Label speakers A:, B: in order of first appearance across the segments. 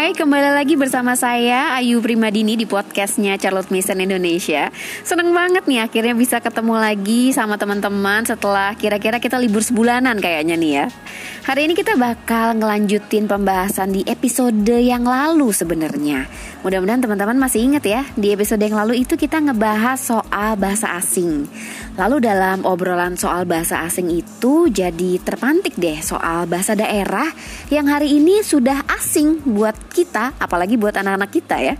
A: Hai, kembali lagi bersama saya Ayu Primadini di podcastnya Charlotte Mason Indonesia. Seneng banget nih akhirnya bisa ketemu lagi sama teman-teman setelah kira-kira kita libur sebulanan kayaknya nih ya. Hari ini kita bakal ngelanjutin pembahasan di episode yang lalu sebenarnya. Mudah-mudahan teman-teman masih ingat ya, di episode yang lalu itu kita ngebahas soal bahasa asing. Lalu dalam obrolan soal bahasa asing itu jadi terpantik deh soal bahasa daerah yang hari ini sudah asing buat kita, apalagi buat anak-anak kita ya.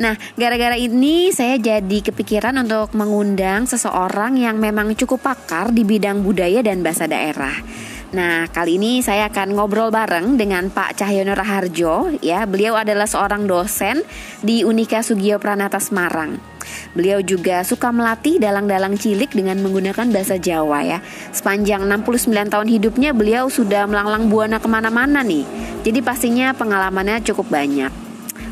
A: Nah, gara-gara ini saya jadi kepikiran untuk mengundang seseorang yang memang cukup pakar di bidang budaya dan bahasa daerah. Nah, kali ini saya akan ngobrol bareng dengan Pak Cahyono Raharjo ya. Beliau adalah seorang dosen di Unika Sugio Pranata Semarang. Beliau juga suka melatih dalang-dalang cilik dengan menggunakan bahasa Jawa ya. Sepanjang 69 tahun hidupnya beliau sudah melanglang buana kemana-mana nih. Jadi pastinya pengalamannya cukup banyak.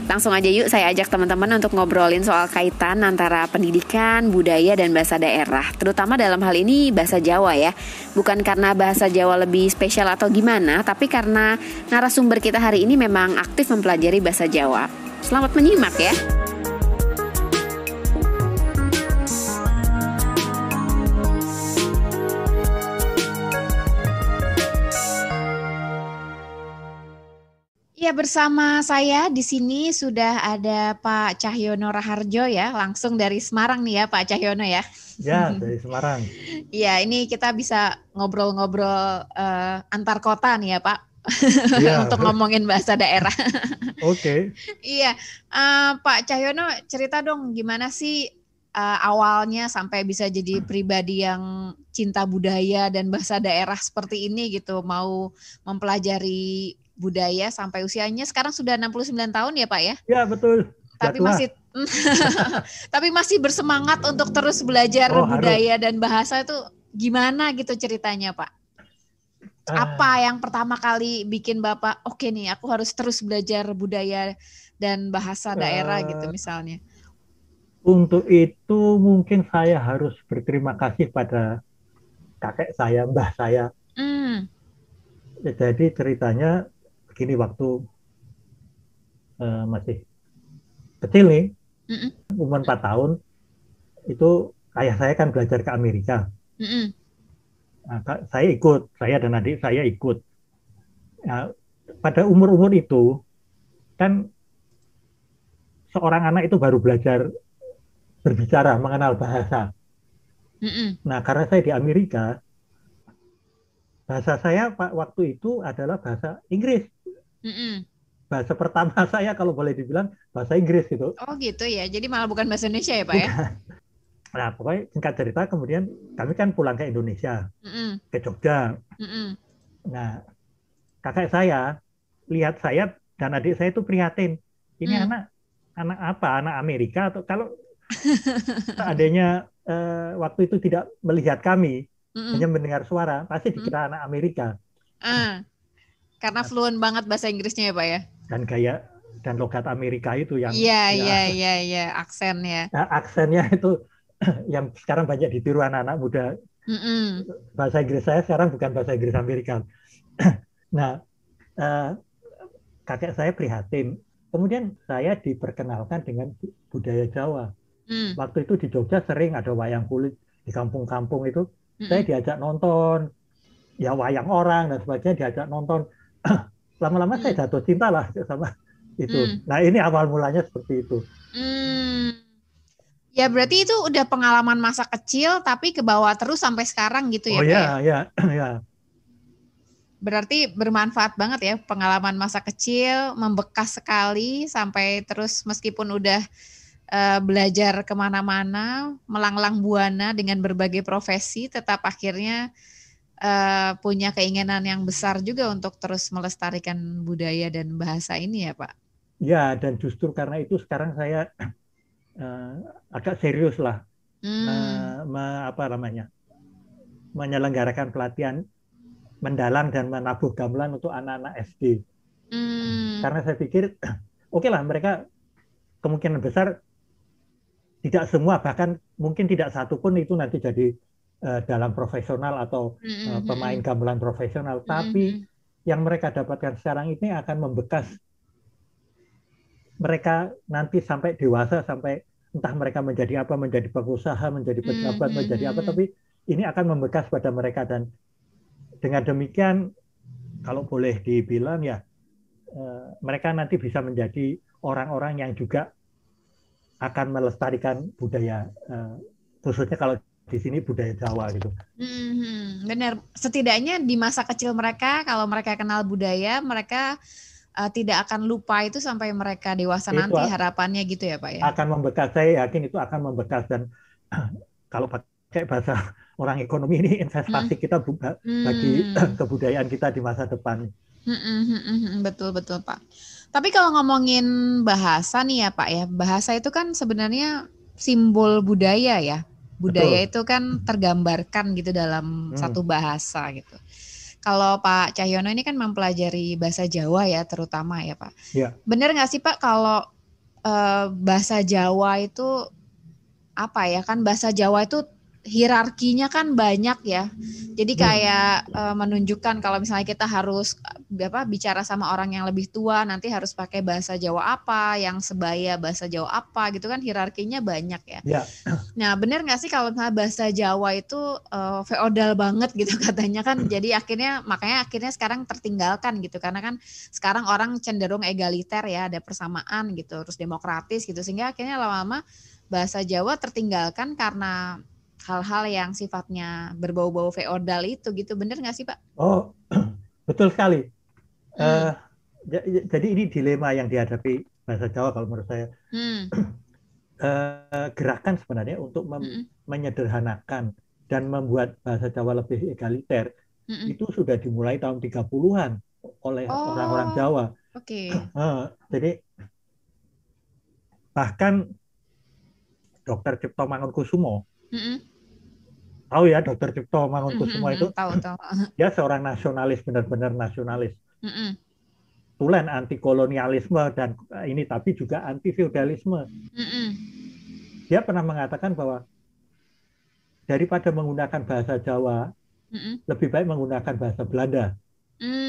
A: Langsung aja yuk saya ajak teman-teman untuk ngobrolin soal kaitan antara pendidikan, budaya, dan bahasa daerah. Terutama dalam hal ini bahasa Jawa ya. Bukan karena bahasa Jawa lebih spesial atau gimana, tapi karena narasumber kita hari ini memang aktif mempelajari bahasa Jawa. Selamat menyimak ya. Ya, bersama saya di sini sudah ada Pak Cahyono Raharjo ya, langsung dari Semarang nih ya Pak Cahyono ya.
B: Ya, dari Semarang.
A: Iya, ini kita bisa ngobrol-ngobrol antar kota nih ya Pak,
B: Ya.
A: untuk ngomongin bahasa daerah.
B: Oke.
A: Iya, Pak Cahyono cerita dong gimana sih awalnya sampai bisa jadi pribadi yang cinta budaya dan bahasa daerah seperti ini gitu, mau mempelajari budaya sampai usianya sekarang sudah 69 tahun ya Pak ya?
B: Ya, betul.
A: Tapi masih bersemangat untuk terus belajar budaya dan bahasa itu gimana gitu ceritanya Pak? Apa yang pertama kali bikin Bapak oke nih aku harus terus belajar budaya dan bahasa daerah gitu misalnya?
B: Untuk itu mungkin saya harus berterima kasih pada kakek saya, mbah saya. Jadi ceritanya begini, waktu masih kecil nih, umur 4 tahun, itu ayah saya kan belajar ke Amerika. Nah, saya dan adik saya ikut. Nah, pada umur-umur itu, kan seorang anak itu baru belajar berbicara, mengenal bahasa. Nah, karena saya di Amerika, bahasa saya waktu itu adalah bahasa Inggris. Bahasa pertama saya kalau boleh dibilang bahasa Inggris gitu.
A: Oh gitu ya, jadi malah bukan bahasa Indonesia ya Pak ya?
B: Nah pokoknya singkat cerita kemudian kami kan pulang ke Indonesia, ke Jogja. Nah kakak saya lihat saya dan adik saya itu prihatin. Ini anak apa? Anak Amerika atau kalau seandainya waktu itu tidak melihat kami, hanya mendengar suara, pasti dikira anak Amerika.
A: Karena fluent banget bahasa Inggrisnya ya Pak ya?
B: Dan gaya dan logat Amerika itu yang
A: Iya, aksennya.
B: Nah, aksennya itu yang sekarang banyak ditiru anak-anak muda. Bahasa Inggris saya sekarang bukan bahasa Inggris Amerika. Nah, kakek saya prihatin. Kemudian saya diperkenalkan dengan budaya Jawa. Waktu itu di Jogja sering ada wayang kulit di kampung-kampung itu. Saya diajak nonton, ya wayang orang dan sebagainya, diajak nonton. Lama-lama saya jatuh cinta lah sama itu. Nah ini awal mulanya seperti itu.
A: Ya berarti itu udah pengalaman masa kecil tapi ke bawah terus sampai sekarang gitu ya Pak?
B: Oh ya.
A: Berarti bermanfaat banget ya pengalaman masa kecil, membekas sekali sampai terus meskipun udah belajar kemana-mana, melanglang buana dengan berbagai profesi, tetap akhirnya punya keinginan yang besar juga untuk terus melestarikan budaya dan bahasa ini ya Pak?
B: Ya, dan justru karena itu sekarang saya agak serius lah menyelenggarakan pelatihan mendalang dan menabuh gamelan untuk anak-anak SD. Karena saya pikir oke lah, mereka kemungkinan besar tidak semua, bahkan mungkin tidak satu pun itu nanti jadi dalam profesional atau pemain gamelan profesional, tapi yang mereka dapatkan sekarang ini akan membekas mereka nanti sampai dewasa, sampai entah mereka menjadi apa, menjadi pengusaha, menjadi pejabat, menjadi apa, tapi ini akan membekas pada mereka. Dan dengan demikian, kalau boleh dibilang ya, mereka nanti bisa menjadi orang-orang yang juga akan melestarikan budaya, khususnya kalau di sini budaya Jawa gitu.
C: Benar, setidaknya di masa kecil mereka, kalau mereka kenal budaya, mereka tidak akan lupa itu sampai mereka dewasa
B: Itu
C: nanti, harapannya gitu ya Pak ya?
B: Akan membekas, saya yakin itu akan membekas. Dan kalau pakai bahasa orang ekonomi, ini investasi kita bagi kebudayaan kita di masa depan.
C: Betul Pak. Tapi kalau ngomongin bahasa nih ya Pak ya, bahasa itu kan sebenarnya simbol budaya ya. Budaya
B: Betul.
C: itu kan tergambarkan gitu dalam satu bahasa gitu. Kalau Pak Cahyono ini kan mempelajari bahasa Jawa ya terutama ya Pak.
B: Ya.
C: Benar nggak sih Pak kalau bahasa Jawa itu apa ya, kan bahasa Jawa itu hierarkinya kan banyak ya. Jadi kayak menunjukkan kalau misalnya kita harus bicara sama orang yang lebih tua, nanti harus pakai bahasa Jawa apa, yang sebaya bahasa Jawa apa gitu kan, hierarkinya banyak ya. Nah benar nggak sih kalau misalnya bahasa Jawa itu feodal banget gitu katanya kan, jadi makanya akhirnya sekarang tertinggalkan gitu, karena kan sekarang orang cenderung egaliter ya, ada persamaan gitu, terus demokratis gitu, sehingga akhirnya lama-lama bahasa Jawa tertinggalkan karena hal-hal yang sifatnya berbau-bau feodal itu gitu. Bener nggak sih Pak?
B: Oh, betul sekali. Jadi ini dilema yang dihadapi bahasa Jawa kalau menurut saya. Gerakan sebenarnya untuk menyederhanakan dan membuat bahasa Jawa lebih egaliter itu sudah dimulai tahun 30-an oleh orang-orang Jawa. Jadi bahkan Dr. Cipto Mangunkusumo, tahu ya Dr. Cipto Mangunkusumo itu?
C: Tahu.
B: Dia seorang nasionalis, benar-benar nasionalis. Tulen anti kolonialisme dan ini, tapi juga anti feodalisme. Dia pernah mengatakan bahwa daripada menggunakan bahasa Jawa, lebih baik menggunakan bahasa Belanda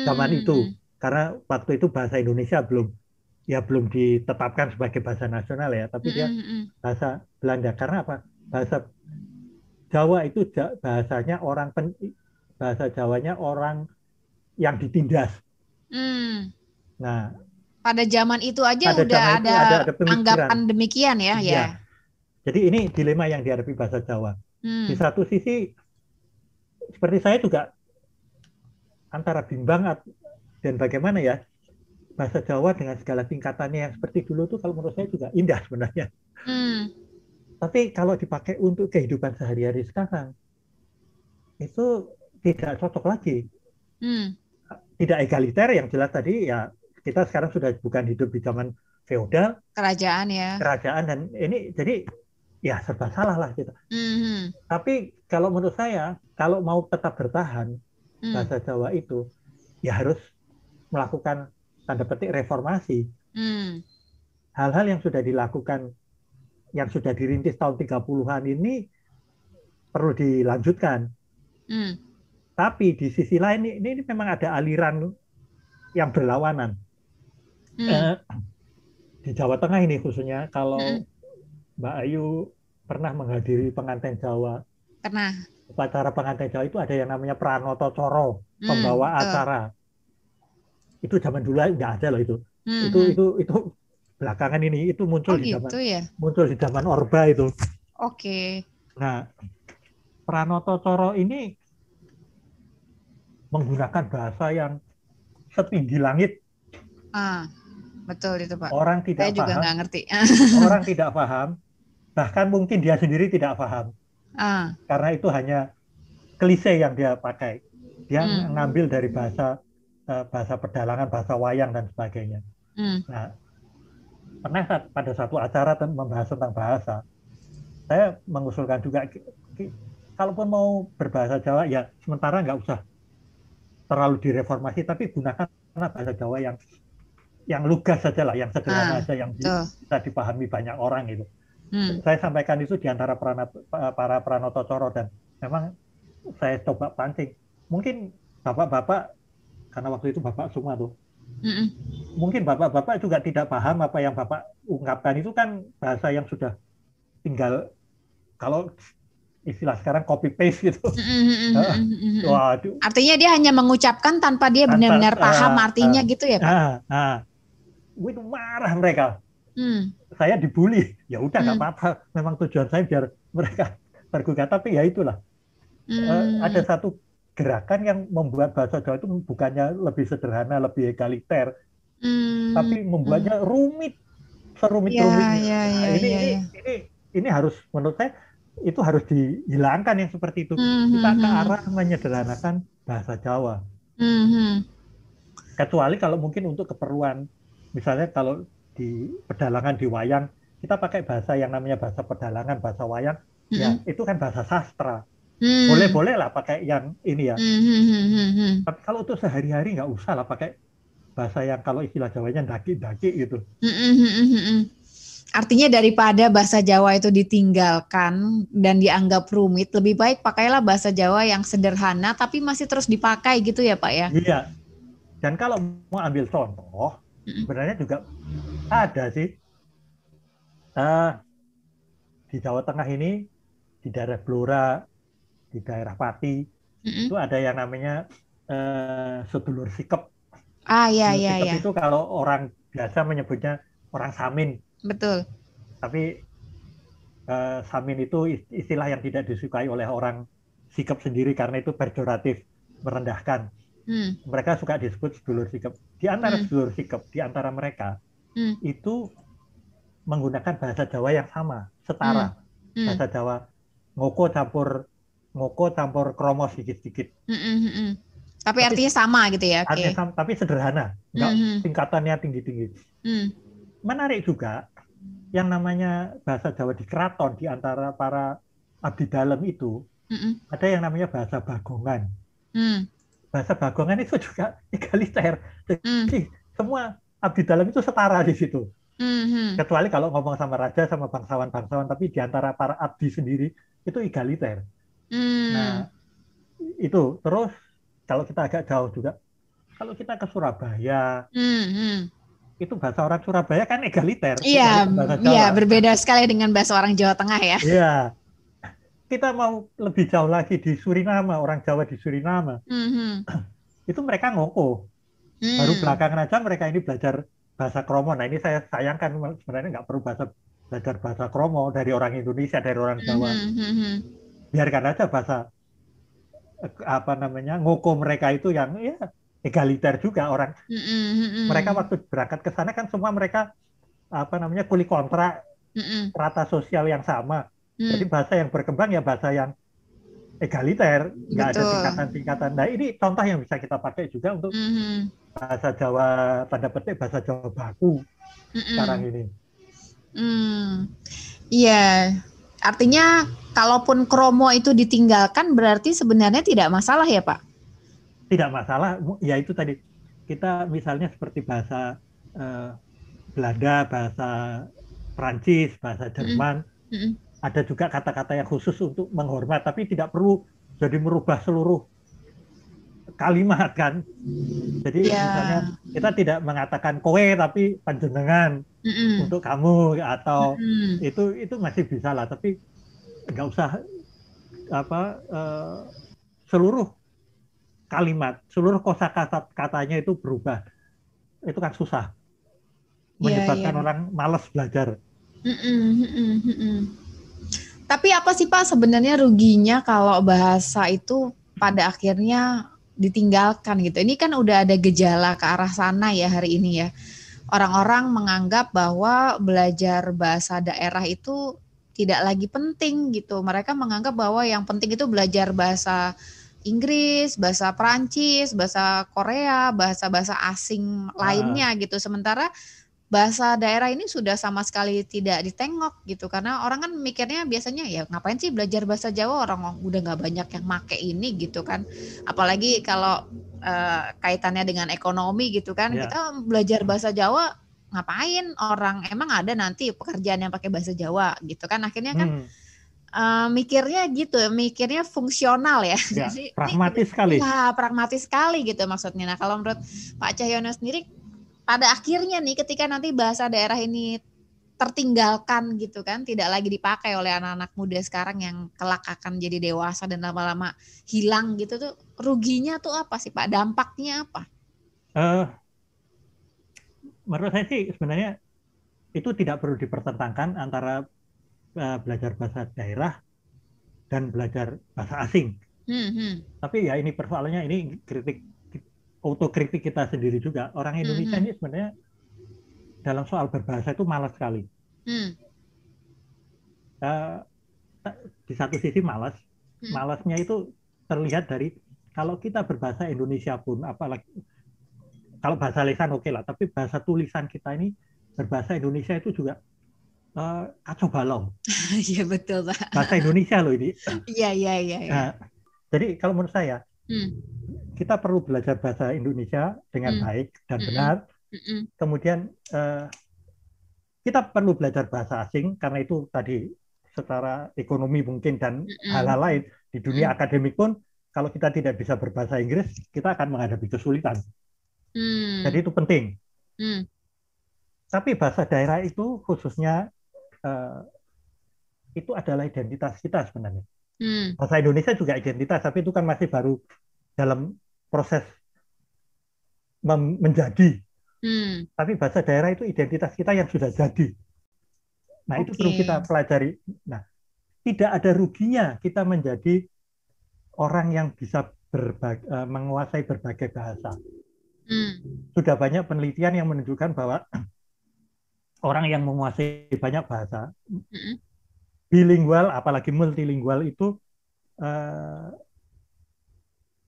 B: zaman itu, karena waktu itu bahasa Indonesia belum ditetapkan sebagai bahasa nasional ya, tapi dia bahasa Belanda. Karena apa? Bahasa Jawa itu bahasanya bahasa Jawanya orang yang ditindas. Nah,
C: pada zaman itu aja udah ada anggapan demikian ya.
B: Jadi ini dilema yang dihadapi bahasa Jawa. Di satu sisi, seperti saya juga antara bimbang dan bagaimana ya, bahasa Jawa dengan segala tingkatannya yang seperti dulu tuh kalau menurut saya juga indah sebenarnya. Tapi kalau dipakai untuk kehidupan sehari-hari sekarang, itu tidak cocok lagi. Tidak egaliter, yang jelas tadi ya, kita sekarang sudah bukan hidup di zaman feodal.
C: Kerajaan ya.
B: Kerajaan, dan ini jadi ya serba salah lah kita. Tapi kalau menurut saya, kalau mau tetap bertahan, bahasa Jawa itu ya harus melakukan tanda petik reformasi. Hal-hal yang sudah dilakukan, yang sudah dirintis tahun 30-an ini perlu dilanjutkan. Tapi di sisi lain ini memang ada aliran yang berlawanan. Di Jawa Tengah ini khususnya, kalau Mbak Ayu pernah menghadiri pengantin Jawa.
C: Pernah.
B: Upacara pengantin Jawa itu ada yang namanya Pranoto Coro, pembawa acara. Itu zaman dulu nggak ada loh itu. Itu belakangan ini, itu muncul muncul di zaman Orba itu. Nah, Pranoto Coro ini menggunakan bahasa yang setinggi langit.
C: Betul itu Pak.
B: Orang tidak
C: Saya juga
B: paham.
C: nggak ngerti.
B: Orang tidak paham. Bahkan mungkin dia sendiri tidak paham. Karena itu hanya klise yang dia pakai. Dia ngambil dari bahasa pedalangan, bahasa wayang dan sebagainya. Nah, pernah pada satu acara membahas tentang bahasa, saya mengusulkan juga, kalaupun mau berbahasa Jawa ya sementara nggak usah terlalu direformasi, tapi gunakan bahasa Jawa yang lugas saja lah, yang sederhana saja, yang bisa dipahami banyak orang itu. Saya sampaikan itu di antara para Pranoto Coro, dan memang saya coba pancing. Mungkin bapak-bapak, karena waktu itu bapak semua tuh, mungkin bapak-bapak juga tidak paham apa yang bapak ungkapkan itu kan bahasa yang sudah tinggal kalau istilah sekarang copy paste gitu.
C: Waduh. Artinya dia hanya mengucapkan tanpa dia benar-benar paham artinya gitu ya Pak?
B: Itu marah mereka. Saya dibully, ya udah nggak apa-apa. Memang tujuan saya biar mereka tergugah, tapi ya itulah. Ada satu gerakan yang membuat bahasa Jawa itu bukannya lebih sederhana, lebih egaliter, tapi membuatnya rumit, serumit-rumitnya. Ini harus, menurut saya, itu harus dihilangkan yang seperti itu. Kita ke arah menyederhanakan bahasa Jawa. Kecuali kalau mungkin untuk keperluan, misalnya kalau di pedalangan, di wayang, kita pakai bahasa yang namanya bahasa pedalangan, bahasa wayang, ya itu kan bahasa sastra. Boleh-boleh lah pakai yang ini ya. Tapi kalau untuk sehari-hari nggak usah lah pakai bahasa yang kalau istilah Jawanya daki-daki gitu.
C: Artinya daripada bahasa Jawa itu ditinggalkan dan dianggap rumit, lebih baik pakailah bahasa Jawa yang sederhana tapi masih terus dipakai gitu ya Pak ya?
B: Iya. Dan kalau mau ambil contoh, sebenarnya juga ada sih. Di Jawa Tengah ini, di daerah Blora, di daerah Pati, itu ada yang namanya sedulur sikep. Sikep itu kalau orang biasa menyebutnya orang Samin.
C: Betul.
B: Tapi Samin itu istilah yang tidak disukai oleh orang sikep sendiri karena itu pejoratif, merendahkan. Mereka suka disebut sedulur sikep. Di antara sedulur sikep, di antara mereka, itu menggunakan bahasa Jawa yang sama, setara. Bahasa Jawa ngoko campur kromo sedikit-sedikit.
C: Tapi artinya sama gitu ya?
B: Artinya sama, tapi sederhana, nggak tingkatannya tinggi-tinggi. Menarik juga, yang namanya bahasa Jawa di keraton, di antara para abdi dalam itu, ada yang namanya bahasa Bagongan. Bahasa Bagongan itu juga egaliter. Jadi semua abdi dalam itu setara di situ. Kecuali kalau ngomong sama raja, sama bangsawan-bangsawan, tapi di antara para abdi sendiri, itu egaliter. Nah, itu. Terus, kalau kita agak jauh juga, kalau kita ke Surabaya, itu bahasa orang Surabaya kan egaliter.
C: Iya, berbeda sekali dengan bahasa orang Jawa Tengah ya.
B: Iya. Kita mau lebih jauh lagi di Suriname, orang Jawa di Suriname, itu mereka ngoko. Baru belakangan aja mereka ini belajar bahasa Kromo. Nah ini saya sayangkan, sebenarnya nggak perlu belajar bahasa Kromo dari orang Indonesia, dari orang Jawa. Biarkan aja bahasa ngoko mereka itu yang ya egaliter juga orang. Mereka waktu berangkat ke sana kan semua mereka kuli kontrak, rata sosial yang sama. Jadi bahasa yang berkembang ya bahasa yang egaliter, nggak ada tingkatan-tingkatan. Nah ini contoh yang bisa kita pakai juga untuk bahasa Jawa, tanda petik bahasa Jawa baku sekarang ini.
C: Iya, artinya kalaupun kromo itu ditinggalkan berarti sebenarnya tidak masalah ya Pak?
B: Tidak masalah, ya itu tadi kita misalnya seperti bahasa Belanda, bahasa Prancis, bahasa Jerman, ada juga kata-kata yang khusus untuk menghormat, tapi tidak perlu jadi merubah seluruh kalimat kan. Jadi misalnya kita tidak mengatakan kowe tapi panjenengan untuk kamu atau itu masih bisa lah, tapi nggak usah seluruh kalimat, seluruh kosakatanya itu berubah. Itu kan susah. Menyebabkan orang malas belajar.
C: Tapi apa sih Pak sebenarnya ruginya kalau bahasa itu pada akhirnya ditinggalkan gitu? Ini kan udah ada gejala ke arah sana ya hari ini ya. Orang-orang menganggap bahwa belajar bahasa daerah itu tidak lagi penting gitu. Mereka menganggap bahwa yang penting itu belajar bahasa Inggris, bahasa Perancis, bahasa Korea, bahasa-bahasa asing lainnya gitu. Sementara bahasa daerah ini sudah sama sekali tidak ditengok gitu, karena orang kan mikirnya biasanya ya ngapain sih belajar bahasa Jawa, orang udah nggak banyak yang make ini gitu kan, apalagi kalau kaitannya dengan ekonomi gitu kan, kita belajar bahasa Jawa ngapain, orang emang ada nanti pekerjaan yang pakai bahasa Jawa gitu kan, akhirnya kan mikirnya gitu, mikirnya fungsional ya.
B: Jadi pragmatis sekali.
C: Ya, pragmatis sekali gitu maksudnya. Nah, kalau menurut Pak Cahyono sendiri pada akhirnya nih ketika nanti bahasa daerah ini tertinggalkan gitu kan, tidak lagi dipakai oleh anak-anak muda sekarang yang kelak akan jadi dewasa dan lama-lama hilang gitu tuh, ruginya tuh apa sih Pak? Dampaknya apa?
B: Menurut saya sih sebenarnya itu tidak perlu dipertentangkan antara belajar bahasa daerah dan belajar bahasa asing. Tapi ya ini persoalannya, ini autokritik kita sendiri juga. Orang Indonesia ini sebenarnya dalam soal berbahasa itu malas sekali. Di satu sisi malasnya itu terlihat dari kalau kita berbahasa Indonesia pun, apalagi kalau bahasa lisan oke lah, tapi bahasa tulisan kita ini berbahasa Indonesia itu juga kacau balau.
C: Iya betul Pak.
B: Bahasa Indonesia loh ini.
C: Iya.
B: Jadi kalau menurut saya kita perlu belajar bahasa Indonesia dengan baik dan benar. Kemudian kita perlu belajar bahasa asing karena itu tadi secara ekonomi mungkin dan hal-hal lain di dunia akademik pun kalau kita tidak bisa berbahasa Inggris kita akan menghadapi kesulitan. Jadi itu penting. Tapi bahasa daerah itu khususnya itu adalah identitas kita sebenarnya. Bahasa Indonesia juga identitas, tapi itu kan masih baru dalam proses menjadi. Tapi bahasa daerah itu identitas kita yang sudah jadi. Nah, itu perlu kita pelajari. Nah, tidak ada ruginya kita menjadi orang yang bisa menguasai berbagai bahasa. Sudah banyak penelitian yang menunjukkan bahwa orang yang menguasai banyak bahasa, bilingual, apalagi multilingual itu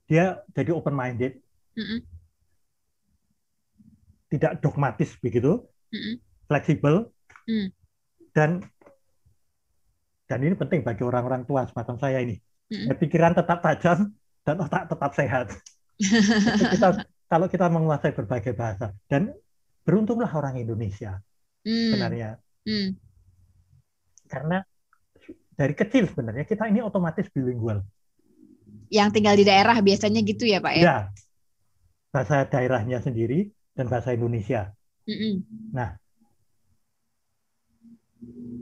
B: dia jadi open-minded, tidak dogmatis begitu, fleksibel, dan ini penting bagi orang-orang tua semacam saya ini. Pikiran tetap tajam dan otak tetap sehat. Kalau kita menguasai berbagai bahasa, dan beruntunglah orang Indonesia sebenarnya, karena dari kecil sebenarnya kita ini otomatis bilingual.
C: Yang tinggal di daerah biasanya gitu ya Pak ya?
B: Ya, bahasa daerahnya sendiri dan bahasa Indonesia. Nah,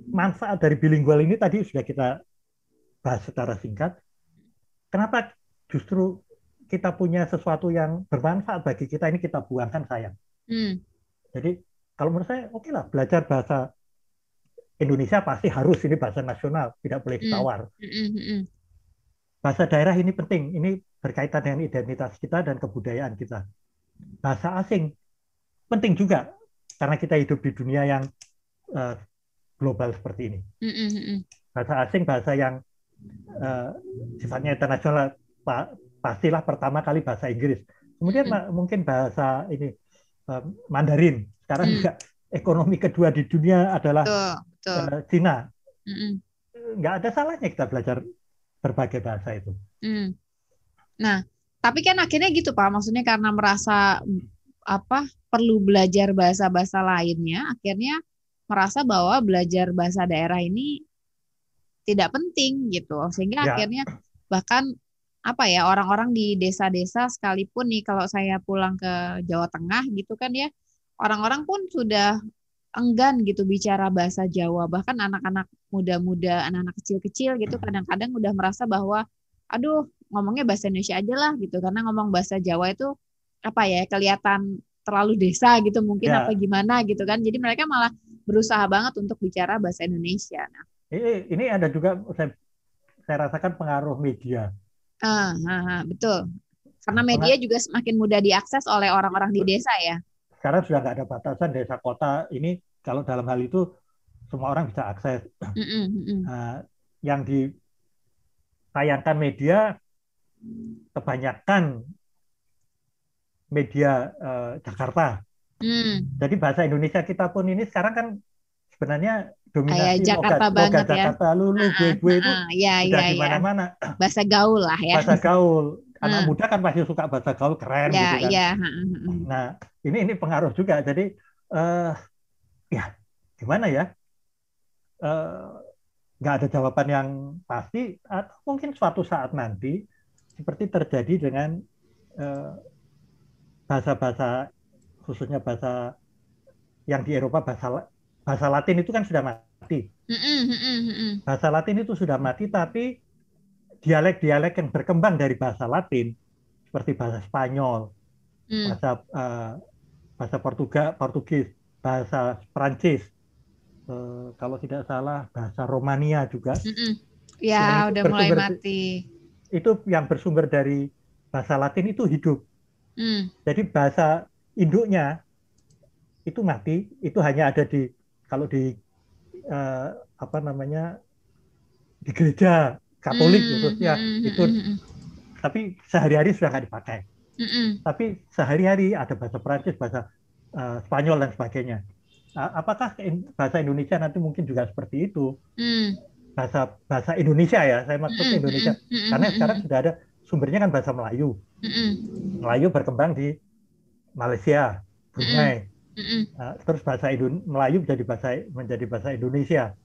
B: manfaat dari bilingual ini tadi sudah kita bahas secara singkat. Kenapa justru kita punya sesuatu yang bermanfaat bagi kita ini kita buangkan, sayang. Jadi kalau menurut saya oke lah, belajar bahasa Indonesia pasti harus, ini bahasa nasional, tidak boleh ditawar. Bahasa daerah ini penting, ini berkaitan dengan identitas kita dan kebudayaan kita. Bahasa asing penting juga karena kita hidup di dunia yang global seperti ini. Bahasa asing, bahasa yang sifatnya internasional, pastilah pertama kali bahasa Inggris. Kemudian mungkin bahasa ini Mandarin. Sekarang juga ekonomi kedua di dunia adalah Cina. Nggak ada salahnya kita belajar berbagai bahasa itu.
C: Nah, tapi kan akhirnya gitu Pak, maksudnya karena merasa perlu belajar bahasa-bahasa lainnya, akhirnya merasa bahwa belajar bahasa daerah ini tidak penting gitu, sehingga akhirnya bahkan orang-orang di desa-desa sekalipun nih, kalau saya pulang ke Jawa Tengah gitu kan ya, orang-orang pun sudah enggan gitu bicara bahasa Jawa, bahkan anak-anak muda-muda, anak-anak kecil-kecil gitu kadang-kadang udah merasa bahwa aduh ngomongnya bahasa Indonesia aja lah gitu, karena ngomong bahasa Jawa itu kelihatan terlalu desa gitu mungkin apa gimana gitu kan, jadi mereka malah berusaha banget untuk bicara bahasa Indonesia. Nah,
B: ini ada juga saya rasakan pengaruh media.
C: Betul, karena media juga semakin mudah diakses oleh orang-orang di desa ya.
B: Sekarang sudah nggak ada batasan desa kota, ini kalau dalam hal itu semua orang bisa akses. Yang ditayangkan media kebanyakan media Jakarta. Jadi bahasa Indonesia kita pun ini sekarang kan sebenarnya dominasi
C: Jakarta
B: logat Jakarta, lu gue itu udah di mana-mana.
C: Bahasa gaul lah ya.
B: Bahasa gaul. Anak muda kan pasti suka bahasa gaul, keren gitu kan. Nah, ini pengaruh juga. Jadi gimana ya? Nggak ada jawaban yang pasti, atau mungkin suatu saat nanti seperti terjadi dengan bahasa-bahasa khususnya bahasa yang di Eropa, bahasa Latin itu kan sudah mati. Bahasa Latin itu sudah mati, tapi dialek-dialek yang berkembang dari bahasa Latin seperti bahasa Spanyol, bahasa Portugis, bahasa Prancis, kalau tidak salah bahasa Romania juga.
C: Ya, udah mulai mati.
B: Itu yang bersumber dari bahasa Latin itu hidup. Jadi bahasa induknya itu mati, itu hanya ada di kalau di di gereja Katolik khususnya itu, tapi sehari-hari sudah nggak dipakai. Tapi sehari-hari ada bahasa Prancis, bahasa Spanyol dan sebagainya. Apakah bahasa Indonesia nanti mungkin juga seperti itu? Bahasa Indonesia ya, saya maksud Indonesia, karena sekarang sudah ada sumbernya kan bahasa Melayu. Melayu berkembang di Malaysia, Brunei. Terus bahasa Melayu menjadi bahasa Indonesia.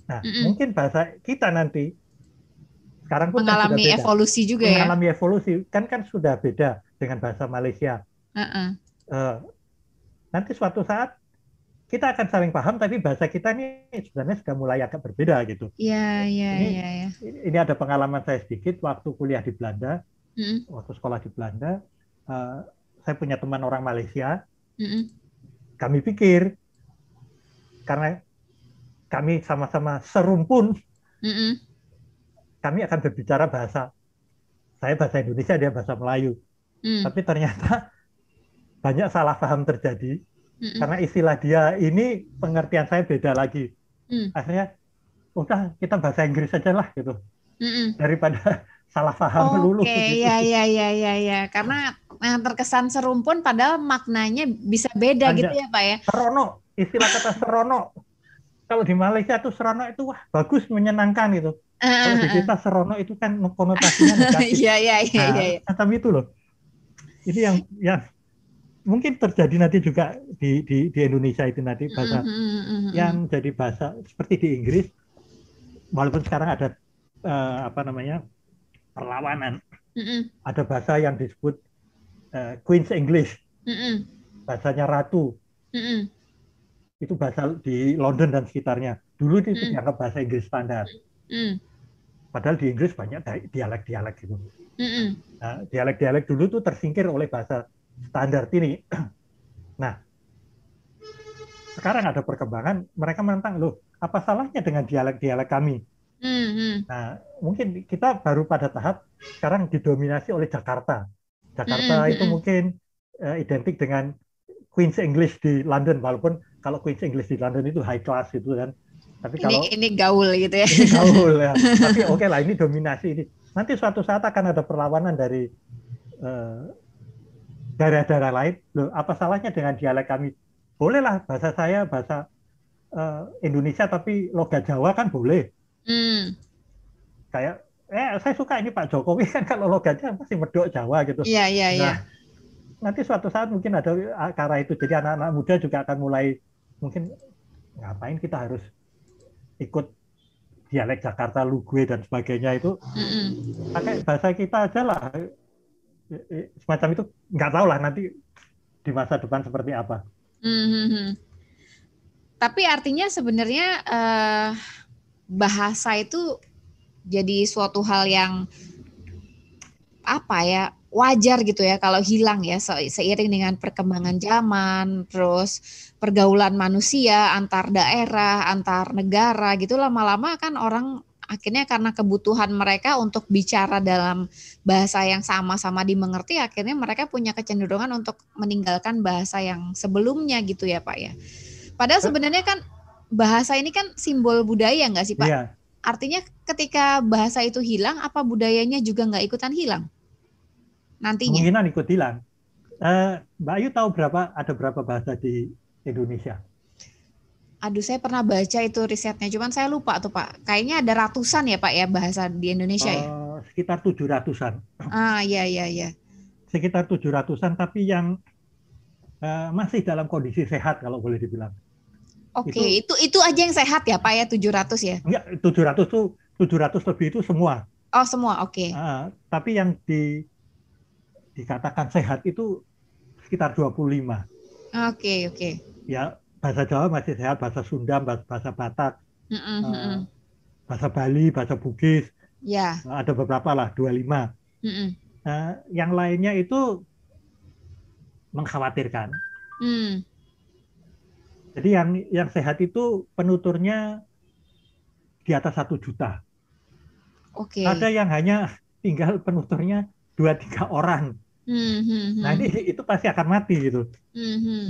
B: Nah, mungkin bahasa kita nanti sekarang pun
C: mengalami
B: sudah beda.
C: Evolusi juga ya.
B: Mengalami evolusi kan sudah beda dengan bahasa Malaysia. Nanti suatu saat kita akan saling paham, tapi bahasa kita ini sebenarnya sudah mulai agak berbeda gitu.
C: Iya.
B: Ini ada pengalaman saya sedikit waktu kuliah di Belanda, waktu sekolah di Belanda. Saya punya teman orang Malaysia. Kami pikir karena kami sama-sama serumpun, kami akan berbicara saya bahasa Indonesia, dia bahasa Melayu. Tapi ternyata banyak salah paham terjadi. Karena istilah dia ini pengertian saya beda lagi. Akhirnya udah kita bahasa Inggris saja lah gitu. Daripada salah paham melulu.
C: Gitu. Ya. Karena yang terkesan serumpun padahal maknanya bisa beda gitu ya Pak ya.
B: Serono, istilah kata serono. Kalau di Malaysia tuh serono itu wah bagus, menyenangkan gitu. Kalau di kita serono itu kan konotasinya negatif.
C: Iya.
B: Tapi itu loh. Ini yang mungkin terjadi nanti juga di Indonesia itu nanti bahasa yang jadi bahasa seperti di Inggris, walaupun sekarang ada perlawanan, ada bahasa yang disebut Queen's English, bahasanya ratu, itu bahasa di London dan sekitarnya. Dulu itu dianggap bahasa Inggris standar, padahal di Inggris banyak dialek-dialek gitu. Nah, dialek-dialek dulu tuh tersingkir oleh bahasa standar ini. Nah, sekarang ada perkembangan, mereka menentang, loh, apa salahnya dengan dialek-dialek kami? Nah, mungkin kita baru pada tahap sekarang didominasi oleh Jakarta. Jakarta itu mungkin identik dengan Queen's English di London, walaupun kalau Queen's English di London itu high class gitu kan. Tapi kalau
C: ini gaul gitu ya.
B: Ini gaul ya. Tapi oke lah, ini dominasi ini. Nanti suatu saat akan ada perlawanan dari daerah-daerah lain. Loh, apa salahnya dengan dialek kami? Bolehlah bahasa saya bahasa Indonesia tapi logat Jawa kan boleh. Kayak saya suka ini Pak Jokowi kan kalau logatnya masih medok Jawa gitu.
C: Iya.
B: Nanti suatu saat mungkin ada ke arah itu. Jadi anak-anak muda juga akan mulai mungkin ngapain kita harus ikut dialek Jakarta, Lugwe dan sebagainya itu. Pakai bahasa kita aja lah. Semacam itu, nggak tahu lah nanti di masa depan seperti apa.
C: Tapi artinya sebenarnya bahasa itu jadi suatu hal yang wajar gitu ya kalau hilang ya seiring dengan perkembangan zaman, terus pergaulan manusia antar daerah, antar negara gitu, lama-lama kan orang akhirnya karena kebutuhan mereka untuk bicara dalam bahasa yang sama-sama dimengerti, akhirnya mereka punya kecenderungan untuk meninggalkan bahasa yang sebelumnya gitu ya Pak ya. Padahal sebenarnya kan bahasa ini kan simbol budaya nggak sih Pak?
B: Iya.
C: Artinya ketika bahasa itu hilang, apa budayanya juga nggak ikutan hilang nantinya?
B: Kemungkinan ikut hilang. Mbak Ayu tahu ada berapa bahasa di Indonesia?
C: Aduh, saya pernah baca itu risetnya, cuman saya lupa tuh Pak. Kayaknya ada ratusan ya Pak ya bahasa di Indonesia ya?
B: Sekitar 700-an.
C: Iya.
B: Sekitar 700-an, tapi yang masih dalam kondisi sehat kalau boleh dibilang.
C: Oke, itu aja yang sehat ya Pak ya, 700 ya?
B: Enggak, 700 lebih itu semua.
C: Oh, semua, oke.
B: Tapi yang dikatakan sehat itu sekitar 25.
C: Oke.
B: Ya, bahasa Jawa masih sehat, bahasa Sunda, bahasa Batak, bahasa Bali, bahasa Bugis,
C: Ya.
B: ada beberapa lah, 25. Yang lainnya itu mengkhawatirkan. Jadi yang sehat itu penuturnya di atas 1 juta.
C: Oke.
B: Ada yang hanya tinggal penuturnya 2-3 orang. Nah itu pasti akan mati gitu.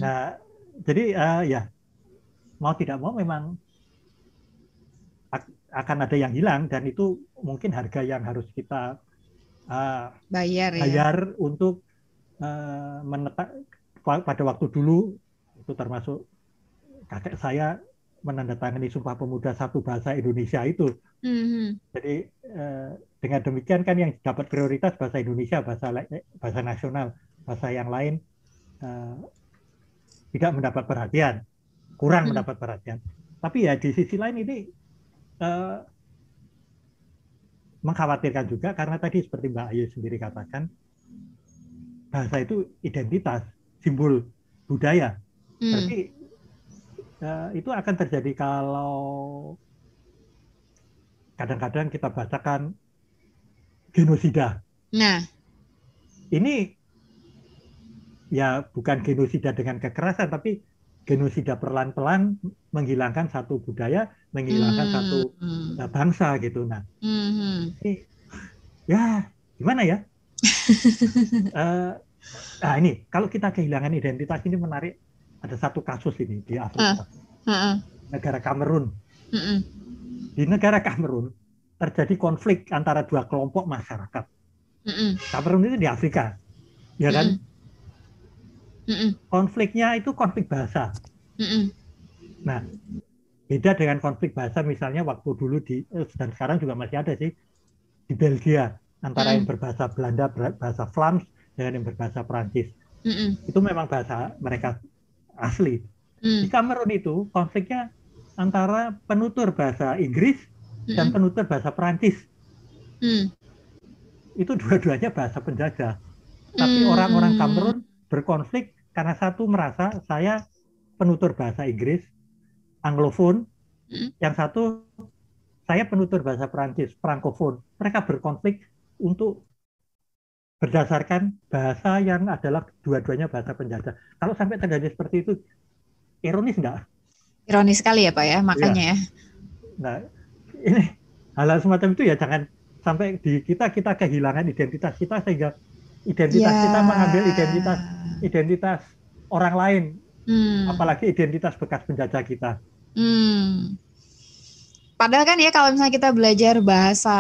B: Nah jadi ya mau tidak mau memang akan ada yang hilang, dan itu mungkin harga yang harus kita bayar untuk pada waktu dulu itu, termasuk kakek saya menandatangani Sumpah Pemuda satu bahasa Indonesia itu. Jadi dengan demikian kan yang dapat prioritas bahasa Indonesia, bahasa nasional, bahasa yang lain tidak mendapat perhatian, kurang mendapat perhatian. Tapi ya di sisi lain ini mengkhawatirkan juga, karena tadi seperti Mbak Ayu sendiri katakan, bahasa itu identitas, simbol budaya. Berarti itu akan terjadi kalau kadang-kadang kita bacakan genosida.
C: Nah,
B: ini ya bukan genosida dengan kekerasan, tapi genosida pelan-pelan menghilangkan satu budaya, menghilangkan satu bangsa gitu. Nah, ini, ya gimana ya? Nah ini kalau kita kehilangan identitas, ini menarik. Ada satu kasus ini di Afrika, negara Kamerun. Di negara Kamerun terjadi konflik antara 2 kelompok masyarakat. Kamerun itu di Afrika, ya kan? Konfliknya itu konflik bahasa. Nah, beda dengan konflik bahasa misalnya waktu dulu dan sekarang juga masih ada sih di Belgia, antara yang berbahasa Belanda, bahasa Vlaams, dengan yang berbahasa Prancis. Itu memang bahasa mereka asli. Di Kamerun itu konfliknya antara penutur bahasa Inggris dan penutur bahasa Prancis. Itu dua-duanya bahasa penjajah. Tapi orang-orang Kamerun berkonflik karena satu merasa saya penutur bahasa Inggris, Anglofon, yang satu saya penutur bahasa Prancis, Frankofon. Mereka berkonflik untuk berdasarkan bahasa yang adalah dua-duanya bahasa penjajah. Kalau sampai terjadi seperti itu, ironis enggak?
C: Ironis sekali ya Pak ya, makanya ya.
B: Nah, ini hal-hal semacam itu ya jangan sampai kita kehilangan identitas kita, sehingga identitas kita mengambil identitas orang lain, apalagi identitas bekas penjajah kita.
C: Padahal kan ya kalau misalnya kita belajar bahasa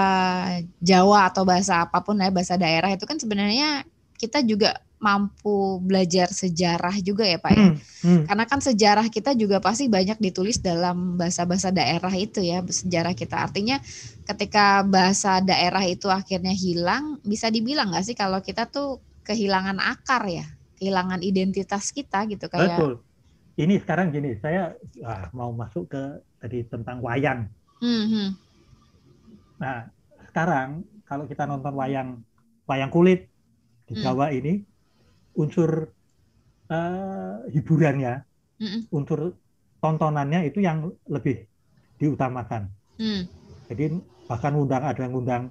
C: Jawa atau bahasa apapun ya, bahasa daerah itu kan sebenarnya kita juga mampu belajar sejarah juga ya Pak ya. Karena kan sejarah kita juga pasti banyak ditulis dalam bahasa-bahasa daerah itu ya, sejarah kita. Artinya ketika bahasa daerah itu akhirnya hilang, bisa dibilang nggak sih kalau kita tuh kehilangan akar ya, kehilangan identitas kita gitu kayak.
B: Betul. Ini sekarang gini, saya mau masuk ke tadi tentang wayang. Nah, sekarang kalau kita nonton wayang kulit di Jawa ini, unsur hiburannya, unsur tontonannya itu yang lebih diutamakan. Jadi bahkan ada ngundang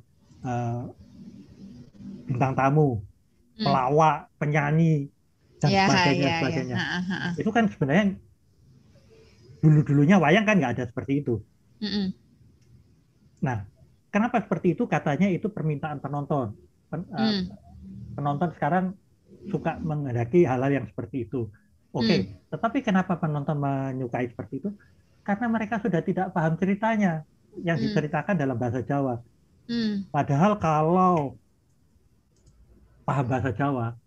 B: bintang tamu, pelawak, penyanyi, dan sebagainya. Itu kan sebenarnya dulu-dulunya wayang kan nggak ada seperti itu. Nah, kenapa seperti itu? Katanya itu permintaan penonton. Penonton sekarang suka menghendaki hal-hal yang seperti itu. Oke, tetapi kenapa penonton menyukai seperti itu? Karena mereka sudah tidak paham ceritanya yang diceritakan dalam bahasa Jawa. Padahal kalau paham bahasa Jawa,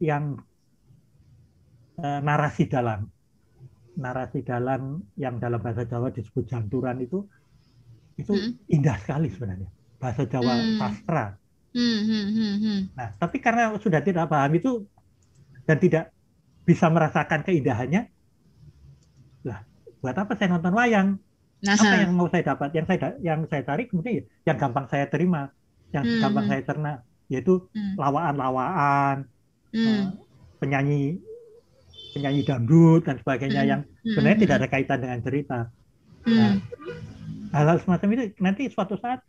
B: yang narasi dalam yang dalam bahasa Jawa disebut janturan itu indah sekali sebenarnya, bahasa Jawa sastra. Nah, tapi karena sudah tidak paham itu dan tidak bisa merasakan keindahannya, lah buat apa saya nonton wayang? Apa yang mau saya dapat? Yang saya cari kemudian yang gampang saya terima, yang gampang saya cerna, yaitu lawaan-lawaan, penyanyi dangdut dan sebagainya yang sebenarnya tidak ada kaitan dengan cerita. Nah, hal-hal semacam itu nanti suatu saat,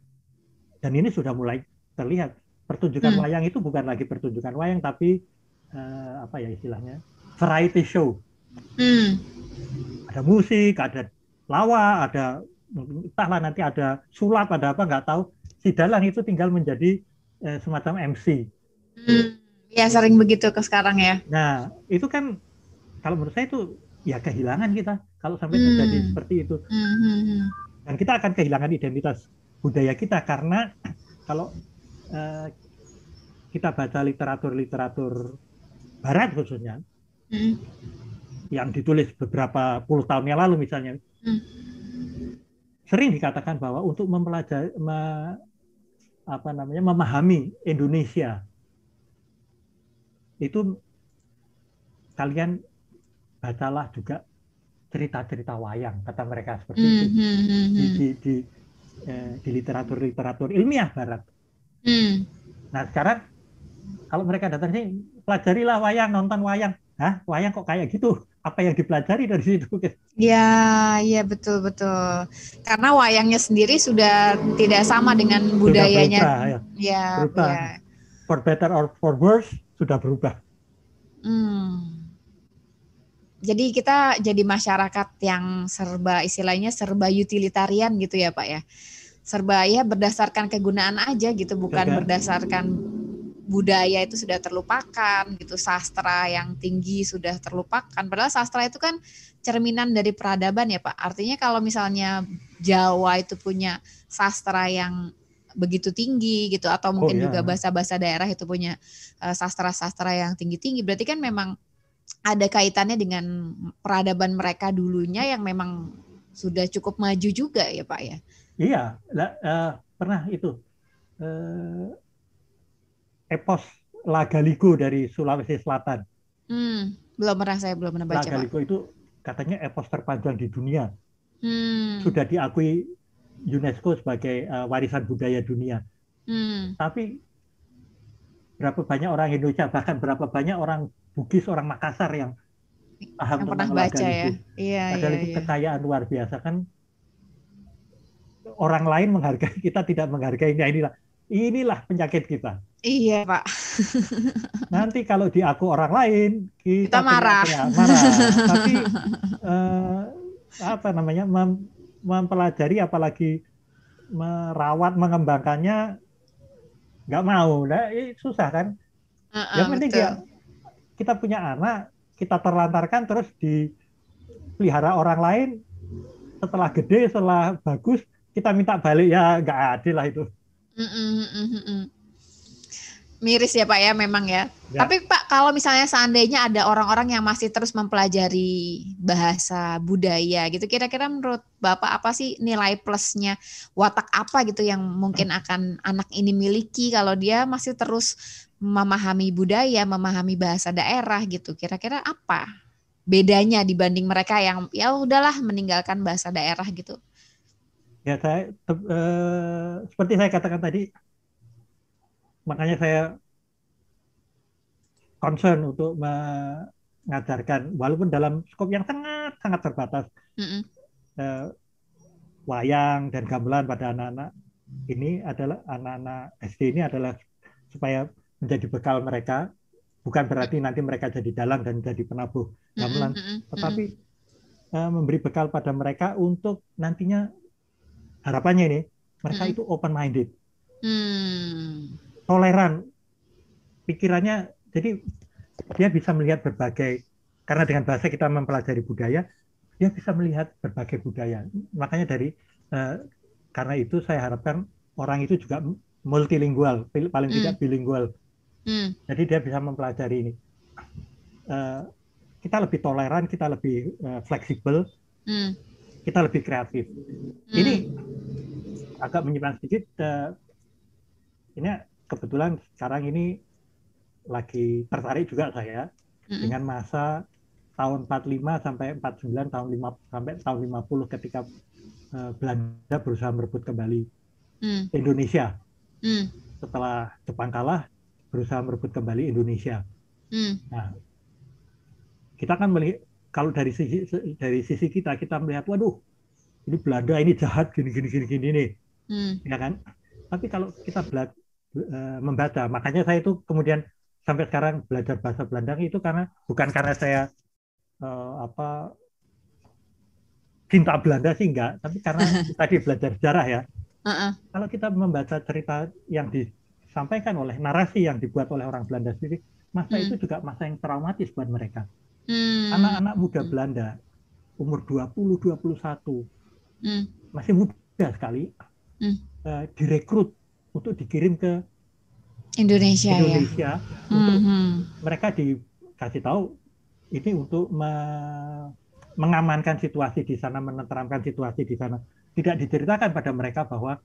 B: dan ini sudah mulai terlihat, pertunjukan wayang itu bukan lagi pertunjukan wayang, tapi apa ya istilahnya, variety show. Ada musik, ada lawa, ada entahlah nanti ada sulap, ada apa nggak tahu. Si dalang itu tinggal menjadi semacam MC.
C: Ya sering begitu ke sekarang ya.
B: Nah itu kan kalau menurut saya itu ya kehilangan kita kalau sampai terjadi seperti itu. Dan kita akan kehilangan identitas budaya kita karena kalau kita baca literatur Barat khususnya yang ditulis beberapa puluh tahun yang lalu misalnya, sering dikatakan bahwa untuk mempelajari memahami Indonesia itu kalian bacalah juga cerita-cerita wayang, kata mereka seperti itu di literatur ilmiah Barat. Nah sekarang kalau mereka datang sini, pelajarilah wayang, nonton wayang. Hah, wayang kok kayak gitu? Apa yang dipelajari dari situ?
C: Ya betul. Karena wayangnya sendiri sudah tidak sama dengan budayanya.
B: Sudah berubah. Ya. For better or for worse sudah berubah.
C: Jadi kita jadi masyarakat yang serba utilitarian gitu ya Pak ya. Serba ya berdasarkan kegunaan aja gitu, bukan berdasarkan budaya itu sudah terlupakan gitu, sastra yang tinggi sudah terlupakan. Padahal sastra itu kan cerminan dari peradaban ya Pak. Artinya kalau misalnya Jawa itu punya sastra yang begitu tinggi gitu, atau mungkin juga bahasa-bahasa daerah itu punya sastra-sastra yang tinggi-tinggi, berarti kan memang ada kaitannya dengan peradaban mereka dulunya yang memang sudah cukup maju juga ya Pak ya.
B: Iya, pernah itu epos Lagaligo dari Sulawesi Selatan.
C: Belum pernah baca.
B: Lagaligo itu katanya epos terpanjang di dunia. Sudah diakui UNESCO sebagai warisan budaya dunia. Tapi berapa banyak orang Indonesia, bahkan berapa banyak orang Bugis, orang Makassar yang paham
C: yang
B: tentang
C: baca
B: Lagaligo.
C: Ya.
B: Padahal itu kekayaan luar biasa kan. Orang lain menghargai, kita tidak menghargainya. Inilah penyakit kita.
C: Iya Pak.
B: Nanti kalau diaku orang lain kita
C: marah.
B: Tapi mempelajari apalagi merawat mengembangkannya nggak mau. Nah, susah kan? Yang penting kita punya anak, kita terlantarkan terus dipelihara orang lain. Setelah gede, setelah bagus, kita minta balik, ya nggak adil lah itu.
C: Miris ya Pak ya memang ya. Tapi Pak, kalau misalnya seandainya ada orang-orang yang masih terus mempelajari bahasa budaya gitu, kira-kira menurut Bapak apa sih nilai plusnya, watak apa gitu yang mungkin akan anak ini miliki kalau dia masih terus memahami budaya, memahami bahasa daerah gitu, kira-kira apa bedanya dibanding mereka yang ya udahlah meninggalkan bahasa daerah gitu?
B: Ya saya seperti saya katakan tadi, makanya saya concern untuk mengajarkan walaupun dalam skop yang sangat terbatas wayang dan gamelan pada anak-anak ini adalah anak-anak SD ini adalah supaya menjadi bekal mereka, bukan berarti nanti mereka jadi dalang dan jadi penabuh gamelan, tetapi memberi bekal pada mereka untuk nantinya harapannya ini mereka itu open minded, toleran pikirannya, jadi dia bisa melihat berbagai, karena dengan bahasa kita mempelajari budaya, dia bisa melihat berbagai budaya. Makanya karena itu saya harapkan orang itu juga multilingual, paling tidak bilingual. Jadi dia bisa mempelajari ini. Kita lebih toleran, kita lebih fleksibel, kita lebih kreatif. Ini agak menyimpang sedikit. Ini kebetulan sekarang ini lagi tertarik juga saya dengan masa tahun 45 sampai 49, sampai tahun 50 ketika Belanda berusaha merebut kembali Indonesia. Setelah Jepang kalah, berusaha merebut kembali Indonesia. Nah, kita kan melihat kalau dari sisi kita melihat, waduh, ini Belanda ini jahat gini nih, ya kan? Tapi kalau kita membaca, makanya saya itu kemudian sampai sekarang belajar bahasa Belanda itu bukan karena saya cinta Belanda sih enggak, tapi karena tadi belajar sejarah ya. Kalau kita membaca cerita yang disampaikan oleh narasi yang dibuat oleh orang Belanda sendiri, masa itu juga masa yang traumatis buat mereka. Anak-anak muda Belanda umur 20-21 masih muda sekali, direkrut untuk dikirim ke
C: Indonesia
B: ya. Untuk mereka dikasih tahu ini untuk mengamankan situasi di sana, menenteramkan situasi di sana. Tidak diceritakan pada mereka bahwa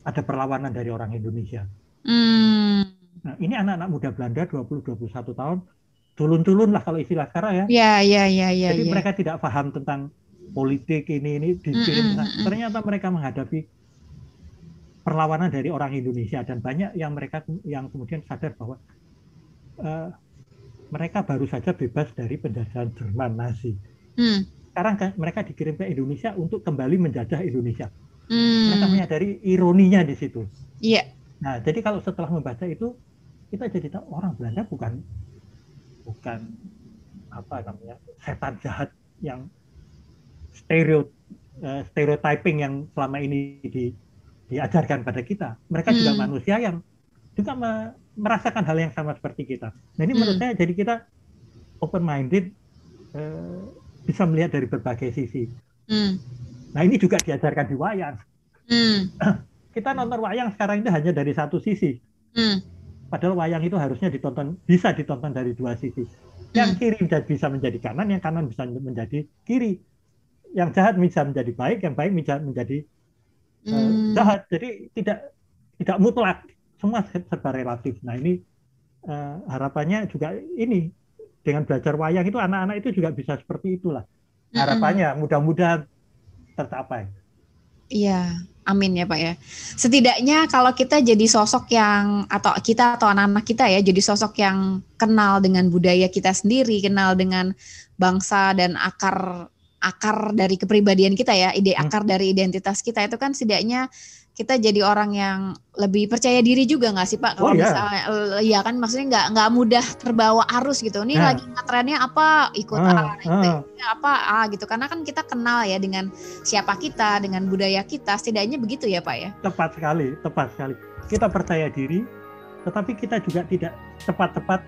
B: ada perlawanan dari orang Indonesia. Nah, ini anak-anak muda Belanda 20-21 tahun, culun-culun lah kalau istilah sekarang ya. Jadi mereka tidak paham tentang politik ini dikirim. Ternyata mereka menghadapi perlawanan dari orang Indonesia, dan banyak yang kemudian sadar bahwa mereka baru saja bebas dari penjajahan Jerman Nazi. Sekarang mereka dikirim ke Indonesia untuk kembali menjajah Indonesia. Mereka menyadari ironinya di situ. Nah, jadi kalau setelah membaca itu, kita jadi tahu orang Belanda bukan setan jahat yang stereotyping yang selama ini diajarkan pada kita. Mereka juga manusia yang juga merasakan hal yang sama seperti kita. Nah, ini menurut saya jadi kita open minded, bisa melihat dari berbagai sisi. Nah, ini juga diajarkan di wayang. Kita nonton wayang sekarang ini hanya dari satu sisi. Padahal wayang itu harusnya bisa ditonton dari dua sisi. Yang kiri bisa menjadi kanan, yang kanan bisa menjadi kiri. Yang jahat bisa menjadi baik, yang baik bisa menjadi jahat. Jadi tidak mutlak, semua serba relatif. Nah, ini harapannya juga ini, dengan belajar wayang itu anak-anak itu juga bisa seperti itulah. Harapannya mudah-mudahan tercapai.
C: Iya, amin ya Pak ya. Setidaknya kalau kita jadi sosok yang, atau anak-anak kita ya, jadi sosok yang kenal dengan budaya kita sendiri, kenal dengan bangsa dan akar dari kepribadian kita ya, akar dari identitas kita, itu kan setidaknya kita jadi orang yang lebih percaya diri juga nggak sih Pak? Kalau misalnya, ya kan maksudnya nggak mudah terbawa arus gitu. Ini lagi trennya apa, ikut apa gitu. Karena kan kita kenal ya dengan siapa kita, dengan budaya kita. Setidaknya begitu ya Pak ya?
B: Tepat sekali. Kita percaya diri, tetapi kita juga tidak tepat-tepat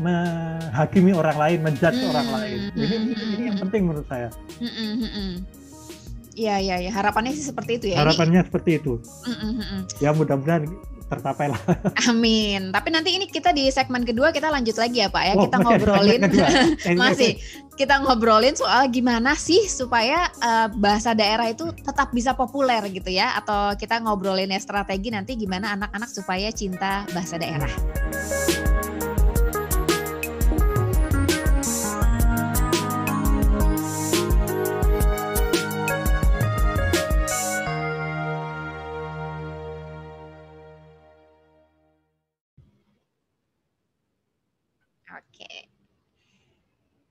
B: menghakimi orang lain, menjudge orang lain. Ini yang penting menurut saya.
C: Iya. Harapannya sih seperti itu ya.
B: Harapannya seperti itu. Ya, mudah-mudahan tercapai lah.
C: Amin. Tapi nanti ini kita di segmen kedua kita lanjut lagi ya Pak ya. Kita ngobrolin kita ngobrolin soal gimana sih supaya bahasa daerah itu tetap bisa populer gitu ya. Atau kita ngobrolin strategi nanti gimana anak-anak supaya cinta bahasa daerah.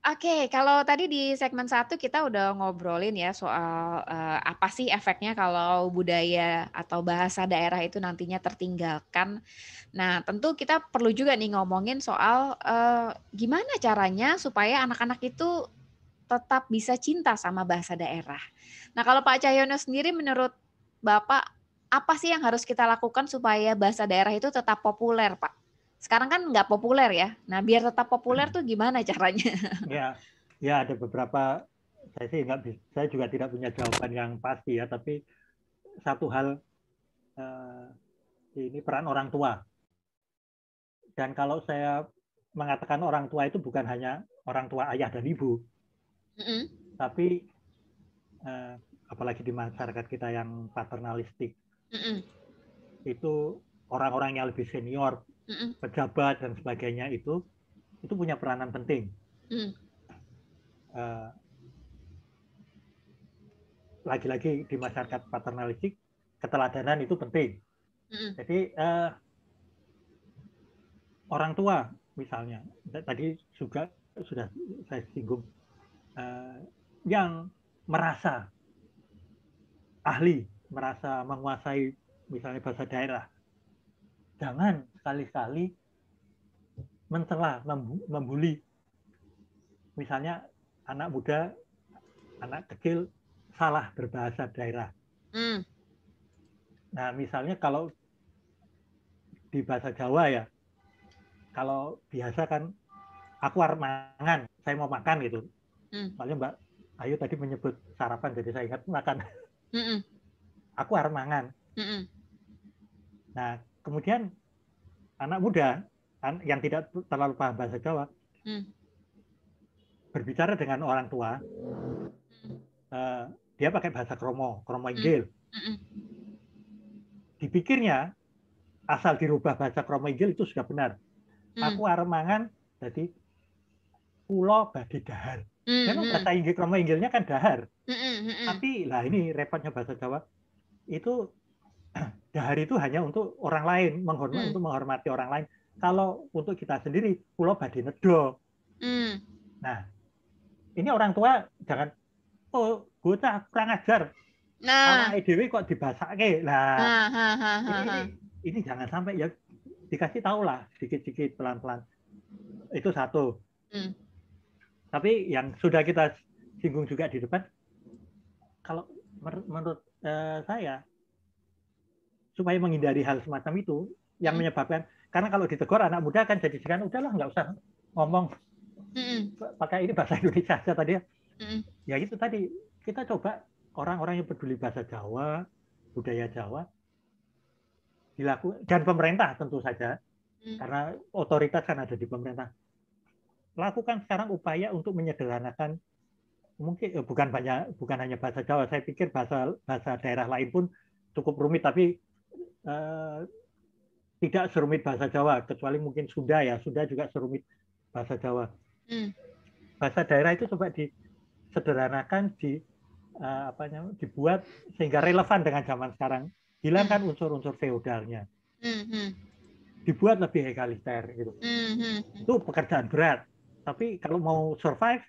C: Oke, kalau tadi di segmen 1 kita udah ngobrolin ya soal apa sih efeknya kalau budaya atau bahasa daerah itu nantinya tertinggalkan. Nah, tentu kita perlu juga nih ngomongin soal gimana caranya supaya anak-anak itu tetap bisa cinta sama bahasa daerah. Nah, kalau Pak Cahyono sendiri menurut Bapak, apa sih yang harus kita lakukan supaya bahasa daerah itu tetap populer, Pak? Sekarang kan nggak populer ya. Nah, biar tetap populer tuh gimana caranya?
B: Ya ada beberapa. Saya juga tidak punya jawaban yang pasti ya. Tapi satu hal, ini peran orang tua. Dan kalau saya mengatakan orang tua itu bukan hanya orang tua ayah dan ibu, tapi apalagi di masyarakat kita yang paternalistik, itu orang-orang yang lebih senior, pejabat dan sebagainya itu punya peranan penting. Lagi-lagi di masyarakat paternalistik, keteladanan itu penting. Jadi orang tua misalnya tadi juga sudah saya singgung, yang merasa ahli, merasa menguasai misalnya bahasa daerah, jangan sekali-kali mencela, membuli. Misalnya anak muda, anak kecil salah berbahasa daerah. Nah, misalnya kalau di bahasa Jawa ya, kalau biasa kan aku arep mangan, saya mau makan gitu. Soalnya Mbak Ayu tadi menyebut sarapan, jadi saya ingat makan. Aku arep mangan. Nah, kemudian anak muda yang tidak terlalu paham bahasa Jawa berbicara dengan orang tua, dia pakai bahasa kromo inggil. Dipikirnya asal dirubah bahasa kromo inggil itu sudah benar. Aku arep mangan, jadi pulo badhe dahar. Memang bahasa Inggris kromo inggilnya kan dahar. Tapi lah ini repotnya bahasa Jawa itu, dahar itu hanya untuk orang lain, untuk menghormati orang lain. Kalau untuk kita sendiri, pulau badhe nedo. Nah, ini orang tua jangan, oh bocah kurang ajar. Awake dhewe kok dibasake. Nah, ini jangan sampai, ya dikasih tahu lah sedikit-sedikit pelan-pelan. Itu satu. Tapi yang sudah kita singgung juga di depan, kalau menurut saya, supaya menghindari hal semacam itu, yang menyebabkan, karena kalau ditegur anak muda kan jadi jangan, udahlah nggak usah ngomong pakai ini bahasa Indonesia saja tadi ya. Ya itu tadi, kita coba orang-orang yang peduli bahasa Jawa, budaya Jawa, dilakukan, dan pemerintah tentu saja, karena otoritas kan ada di pemerintah. Lakukan sekarang upaya untuk menyederhanakan, mungkin bukan hanya bahasa Jawa, saya pikir bahasa daerah lain pun cukup rumit, tapi tidak serumit bahasa Jawa, kecuali mungkin Sunda ya, Sunda juga serumit bahasa Jawa. Bahasa daerah itu coba disederhanakan, dibuat sehingga relevan dengan zaman sekarang. Hilangkan unsur-unsur feodalnya, dibuat lebih egaliter gitu. Itu pekerjaan berat, tapi kalau mau survive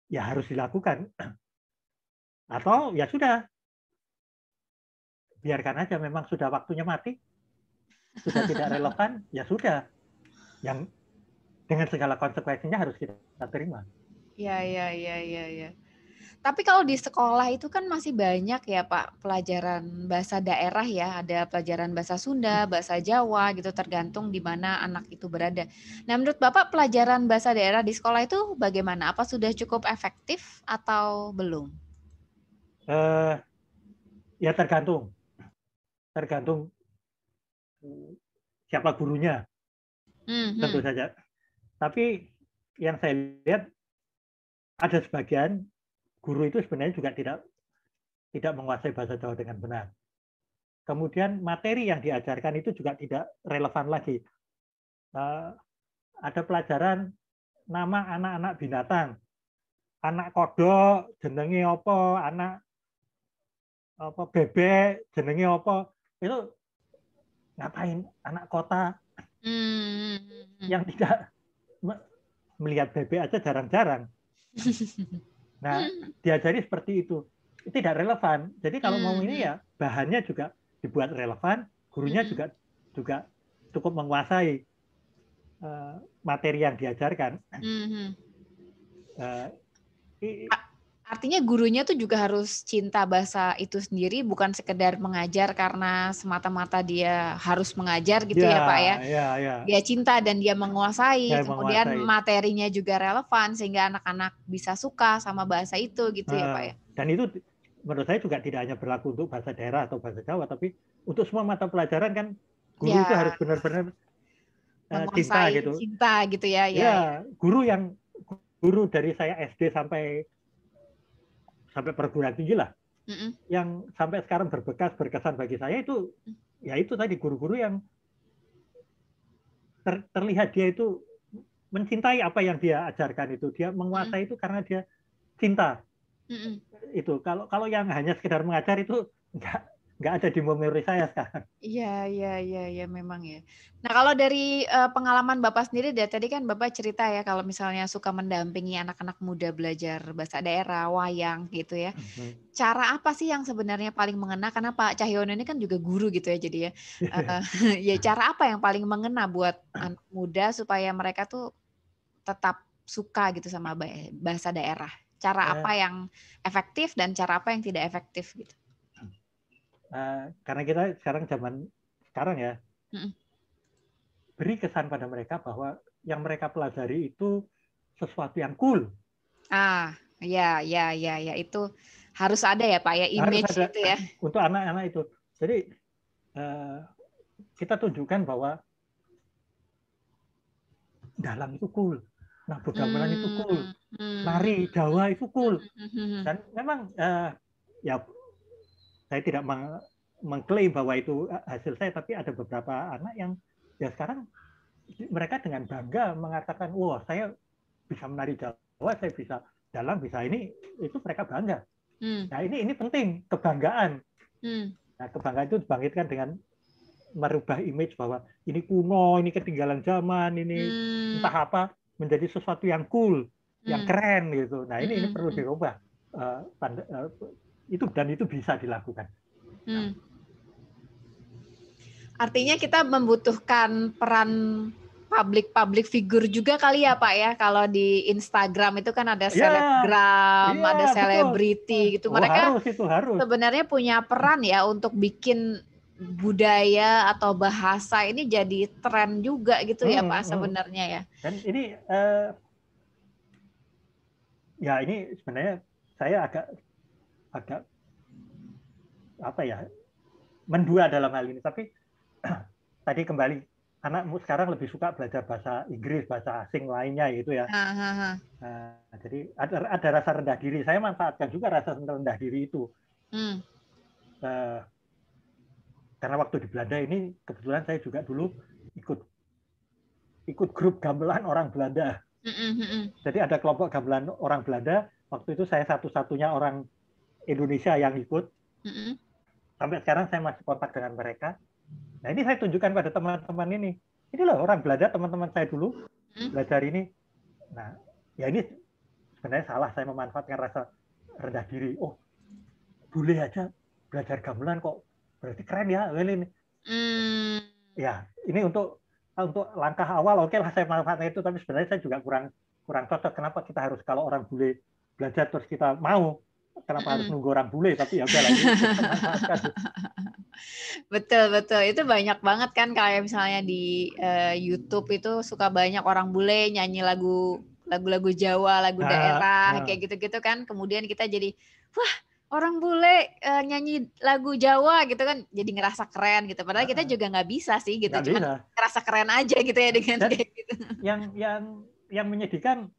B: ya harus dilakukan. Atau ya sudah, biarkan aja, memang sudah waktunya mati, sudah tidak relevan, ya sudah, yang dengan segala konsekuensinya harus kita terima.
C: Ya. Tapi kalau di sekolah itu kan masih banyak ya Pak pelajaran bahasa daerah ya, ada pelajaran bahasa Sunda, bahasa Jawa gitu, tergantung di mana anak itu berada. Nah, menurut Bapak pelajaran bahasa daerah di sekolah itu bagaimana? Apa sudah cukup efektif atau belum?
B: Ya tergantung siapa gurunya, tentu saja. Tapi yang saya lihat, ada sebagian guru itu sebenarnya juga tidak menguasai bahasa Jawa dengan benar. Kemudian materi yang diajarkan itu juga tidak relevan lagi. Ada pelajaran nama anak-anak binatang, anak kodok jenenge apa, anak bebek jenenge apa, itu ngapain anak kota yang tidak melihat bebek aja jarang-jarang. Nah, diajari seperti itu tidak relevan. Jadi kalau mau ini ya bahannya juga dibuat relevan, gurunya juga cukup menguasai materi yang diajarkan.
C: Artinya gurunya tuh juga harus cinta bahasa itu sendiri, bukan sekedar mengajar karena semata-mata dia harus mengajar gitu ya Pak ya. Dia cinta dan dia menguasai, kemudian materinya juga relevan sehingga anak-anak bisa suka sama bahasa itu gitu ya Pak ya.
B: Dan itu menurut saya juga tidak hanya berlaku untuk bahasa daerah atau bahasa Jawa, tapi untuk semua mata pelajaran kan guru itu harus benar-benar cinta gitu.
C: Cinta gitu ya.
B: Guru dari saya SD sampai perguruan tinggi lah, yang sampai sekarang berkesan bagi saya itu, ya itu tadi, guru-guru yang terlihat dia itu mencintai apa yang dia ajarkan itu, dia menguasai itu karena dia cinta. Itu kalau yang hanya sekedar mengajar itu nggak ada di memori saya sekarang.
C: Iya, memang ya. Nah, kalau dari pengalaman Bapak sendiri, dari tadi kan Bapak cerita ya, kalau misalnya suka mendampingi anak-anak muda belajar bahasa daerah, wayang gitu ya. Cara apa sih yang sebenarnya paling mengena? Karena Pak Cahyono ini kan juga guru gitu ya, jadi ya. Ya, cara apa yang paling mengena buat anak muda supaya mereka tuh tetap suka gitu sama bahasa daerah? Cara apa yang efektif dan cara apa yang tidak efektif gitu?
B: Karena kita zaman sekarang ya, beri kesan pada mereka bahwa yang mereka pelajari itu sesuatu yang cool.
C: Ya, itu harus ada ya Pak ya, image
B: harus ada,
C: itu ya.
B: Untuk anak-anak itu. Jadi kita tunjukkan bahwa dalang itu cool. Nah, gamelan itu cool. Nari Jawa itu cool. Dan memang ya saya tidak mengklaim bahwa itu hasil saya, tapi ada beberapa anak yang ya sekarang mereka dengan bangga mengatakan, wah saya bisa menari Jawa, saya bisa dalang, bisa ini, itu mereka bangga. Nah ini penting, kebanggaan. Nah kebanggaan itu dibangkitkan dengan merubah image bahwa ini kuno, ini ketinggalan zaman, ini entah apa, menjadi sesuatu yang cool, yang keren gitu. Nah ini perlu dirubah. Itu bisa dilakukan.
C: Artinya kita membutuhkan peran public figure juga kali ya Pak ya. Kalau di Instagram itu kan ada selebgram, ada selebriti gitu. Mereka
B: harus.
C: Sebenarnya punya peran ya untuk bikin budaya atau bahasa ini jadi tren juga gitu ya Pak sebenarnya ya.
B: Dan ini ya ini sebenarnya saya agak apa ya, mendua dalam hal ini, tapi tadi kembali, anakmu sekarang lebih suka belajar bahasa Inggris, bahasa asing lainnya gitu ya. Jadi ada rasa rendah diri. Saya manfaatkan juga rasa rendah diri itu. Karena waktu di Belanda ini kebetulan saya juga dulu ikut grup gamelan orang Belanda. Jadi ada kelompok gamelan orang Belanda. Waktu itu saya satu-satunya orang Indonesia yang ikut. Sampai sekarang saya masih kontak dengan mereka. Nah ini saya tunjukkan pada teman-teman ini. Ini loh orang Belanda, teman-teman saya dulu belajar ini. Nah ya ini sebenarnya salah, saya memanfaatkan rasa rendah diri. Oh boleh aja belajar gamelan kok, berarti keren ya ini. Ya ini untuk langkah awal oke lah saya manfaatkan itu, tapi sebenarnya saya juga kurang cocok. Kenapa kita harus, kalau orang bule belajar terus kita mau, kenapa harus nunggu orang bule? Tapi ya udah lagi manfaatkan.
C: Betul itu banyak banget kan, kayak misalnya di YouTube itu suka banyak orang bule nyanyi lagu-lagu Jawa, lagu daerah kayak gitu-gitu kan. Kemudian kita jadi wah, orang bule nyanyi lagu Jawa gitu kan, jadi ngerasa keren gitu. Padahal kita juga nggak bisa sih gitu, cuma ngerasa keren aja gitu ya dengan kayak gitu.
B: Yang menyedihkan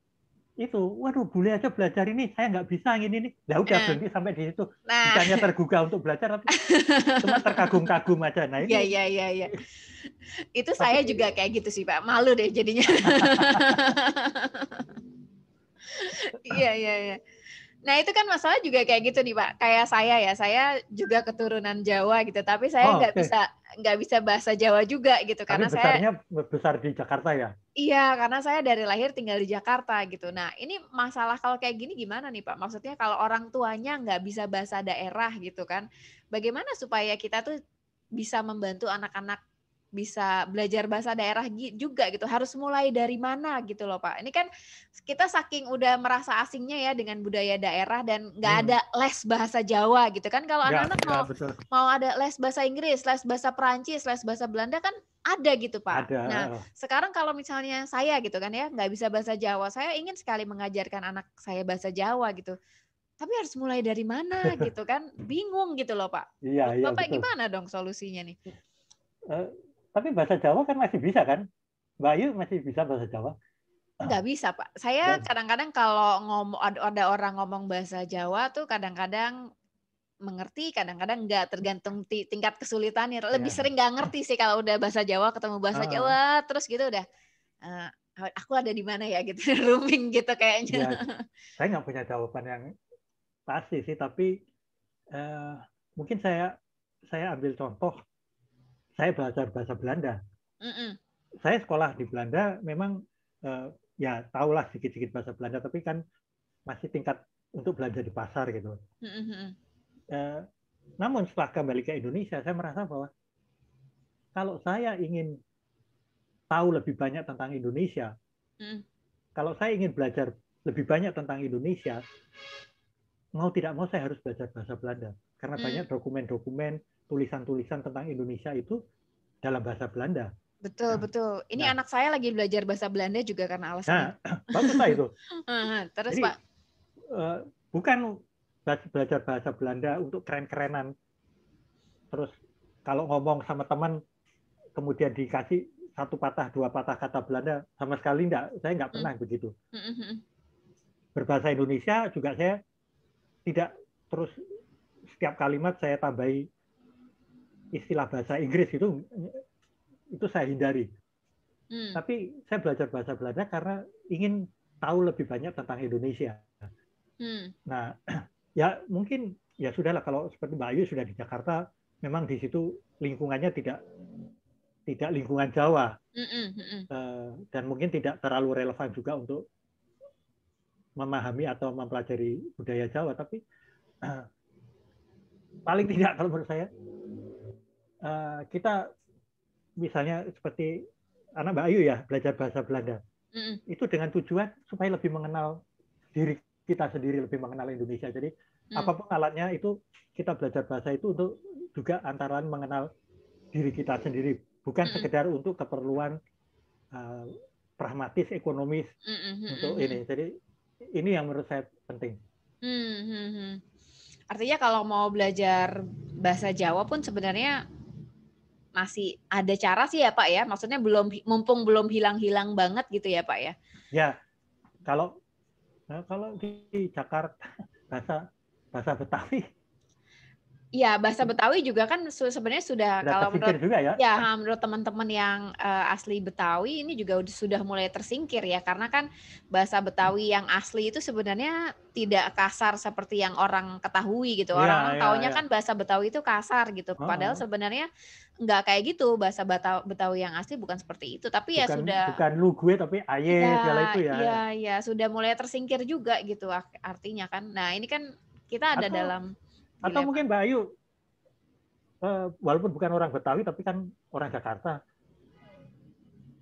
B: itu, waduh bule aja belajar ini, saya nggak bisa ini. Ya udah berhenti sampai di situ. Bukannya tergugah untuk belajar, tapi cuma terkagum-kagum aja. Nah ini.
C: Iya. Itu saya juga kayak gitu sih Pak, malu deh jadinya. Iya. Nah itu kan masalah juga kayak gitu nih Pak. Kayak saya juga keturunan Jawa gitu, tapi saya nggak bisa bahasa Jawa juga gitu.
B: Tapi
C: karena
B: besarnya besar di Jakarta ya?
C: Iya, karena saya dari lahir tinggal di Jakarta gitu. Nah ini masalah kalau kayak gini gimana nih Pak? Maksudnya kalau orang tuanya nggak bisa bahasa daerah gitu kan, bagaimana supaya kita tuh bisa membantu anak-anak bisa belajar bahasa daerah juga gitu, harus mulai dari mana gitu loh Pak. Ini kan kita saking udah merasa asingnya ya dengan budaya daerah dan nggak ada les bahasa Jawa gitu kan. Kalau anak-anak mau ada les bahasa Inggris, les bahasa Perancis, les bahasa Belanda kan ada gitu Pak. Nah sekarang kalau misalnya saya gitu kan ya nggak bisa bahasa Jawa, saya ingin sekali mengajarkan anak saya bahasa Jawa gitu, tapi harus mulai dari mana gitu kan, bingung gitu loh Pak. Bapak betul. Gimana dong solusinya nih?
B: Tapi bahasa Jawa kan masih bisa kan? Mbak Ayu masih bisa bahasa Jawa?
C: Nggak bisa Pak. Saya kadang-kadang kalau ada orang ngomong bahasa Jawa tuh kadang-kadang mengerti, kadang-kadang nggak, tergantung tingkat kesulitannya. Lebih sering nggak ngerti sih kalau udah bahasa Jawa ketemu bahasa Jawa terus gitu udah. Aku ada di mana ya gitu, rooming gitu kayaknya.
B: Saya nggak punya jawaban yang pasti sih, tapi mungkin saya saya ambil contoh, saya belajar bahasa Belanda. Saya sekolah di Belanda memang ya tahulah sedikit-sedikit bahasa Belanda, tapi kan masih tingkat untuk belanja di pasar gitu. Namun setelah kembali ke Indonesia, saya merasa bahwa kalau saya ingin tahu lebih banyak tentang Indonesia, kalau saya ingin belajar lebih banyak tentang Indonesia, mau tidak mau saya harus belajar bahasa Belanda. Karena banyak dokumen-dokumen, tulisan-tulisan tentang Indonesia itu dalam bahasa Belanda.
C: Betul, betul. Ini anak saya lagi belajar bahasa Belanda juga karena alasan itu.
B: Bagus lah itu.
C: Terus
B: jadi,
C: Pak?
B: Bukan belajar bahasa Belanda untuk keren-kerenan. Terus kalau ngomong sama teman, kemudian dikasih 1 patah, 2 patah kata Belanda, sama sekali enggak. Saya nggak pernah begitu. Berbahasa Indonesia juga saya tidak terus setiap kalimat saya tambahi istilah bahasa Inggris itu saya hindari. Tapi saya belajar bahasa Belanda karena ingin tahu lebih banyak tentang Indonesia. Nah, ya mungkin ya sudahlah kalau seperti Mbak Ayu sudah di Jakarta, memang di situ lingkungannya tidak lingkungan Jawa, dan mungkin tidak terlalu relevan juga untuk memahami atau mempelajari budaya Jawa. Tapi paling tidak kalau menurut saya kita misalnya seperti anak Mbak Ayu ya belajar bahasa Belanda, itu dengan tujuan supaya lebih mengenal diri kita sendiri, lebih mengenal Indonesia. Jadi apapun alatnya itu kita belajar bahasa itu untuk juga antara lain mengenal diri kita sendiri, bukan sekedar untuk keperluan pragmatis, ekonomis untuk ini. Jadi ini yang menurut saya penting.
C: Artinya kalau mau belajar bahasa Jawa pun sebenarnya masih ada cara sih ya Pak ya, maksudnya mumpung belum hilang-hilang banget gitu ya Pak ya.
B: Ya, kalau di Jakarta bahasa Betawi.
C: Iya, bahasa Betawi juga kan sebenarnya sudah kalau menurut
B: juga ya,
C: menurut teman-teman yang asli Betawi ini juga sudah mulai tersingkir ya, karena kan bahasa Betawi yang asli itu sebenarnya tidak kasar seperti yang orang ketahui gitu. Orang taunya kan bahasa Betawi itu kasar gitu. Padahal sebenarnya enggak kayak gitu. Bahasa Betawi yang asli bukan seperti itu, tapi
B: bukan lu gue tapi aye segala itu ya.
C: Iya, sudah mulai tersingkir juga gitu artinya kan. Nah, ini kan kita ada dalam dilema.
B: Atau mungkin Mbak Ayu, walaupun bukan orang Betawi tapi kan orang Jakarta,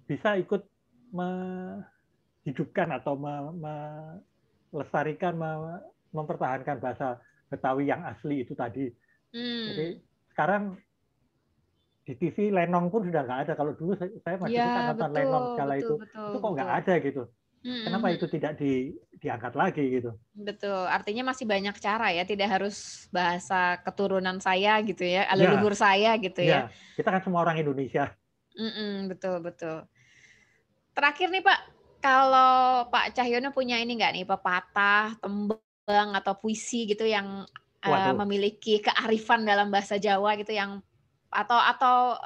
B: bisa ikut menghidupkan atau melestarikan, mempertahankan bahasa Betawi yang asli itu tadi. Jadi sekarang di TV Lenong pun sudah nggak ada. Kalau dulu saya masih suka nonton Lenong segala itu kok nggak ada gitu. Kenapa itu tidak diangkat lagi gitu?
C: Betul, artinya masih banyak cara ya, tidak harus bahasa keturunan saya gitu ya, leluhur saya gitu ya.
B: Kita kan semua orang Indonesia.
C: Betul. Terakhir nih Pak, kalau Pak Cahyono punya ini nggak nih, pepatah, tembang atau puisi gitu yang memiliki kearifan dalam bahasa Jawa gitu yang atau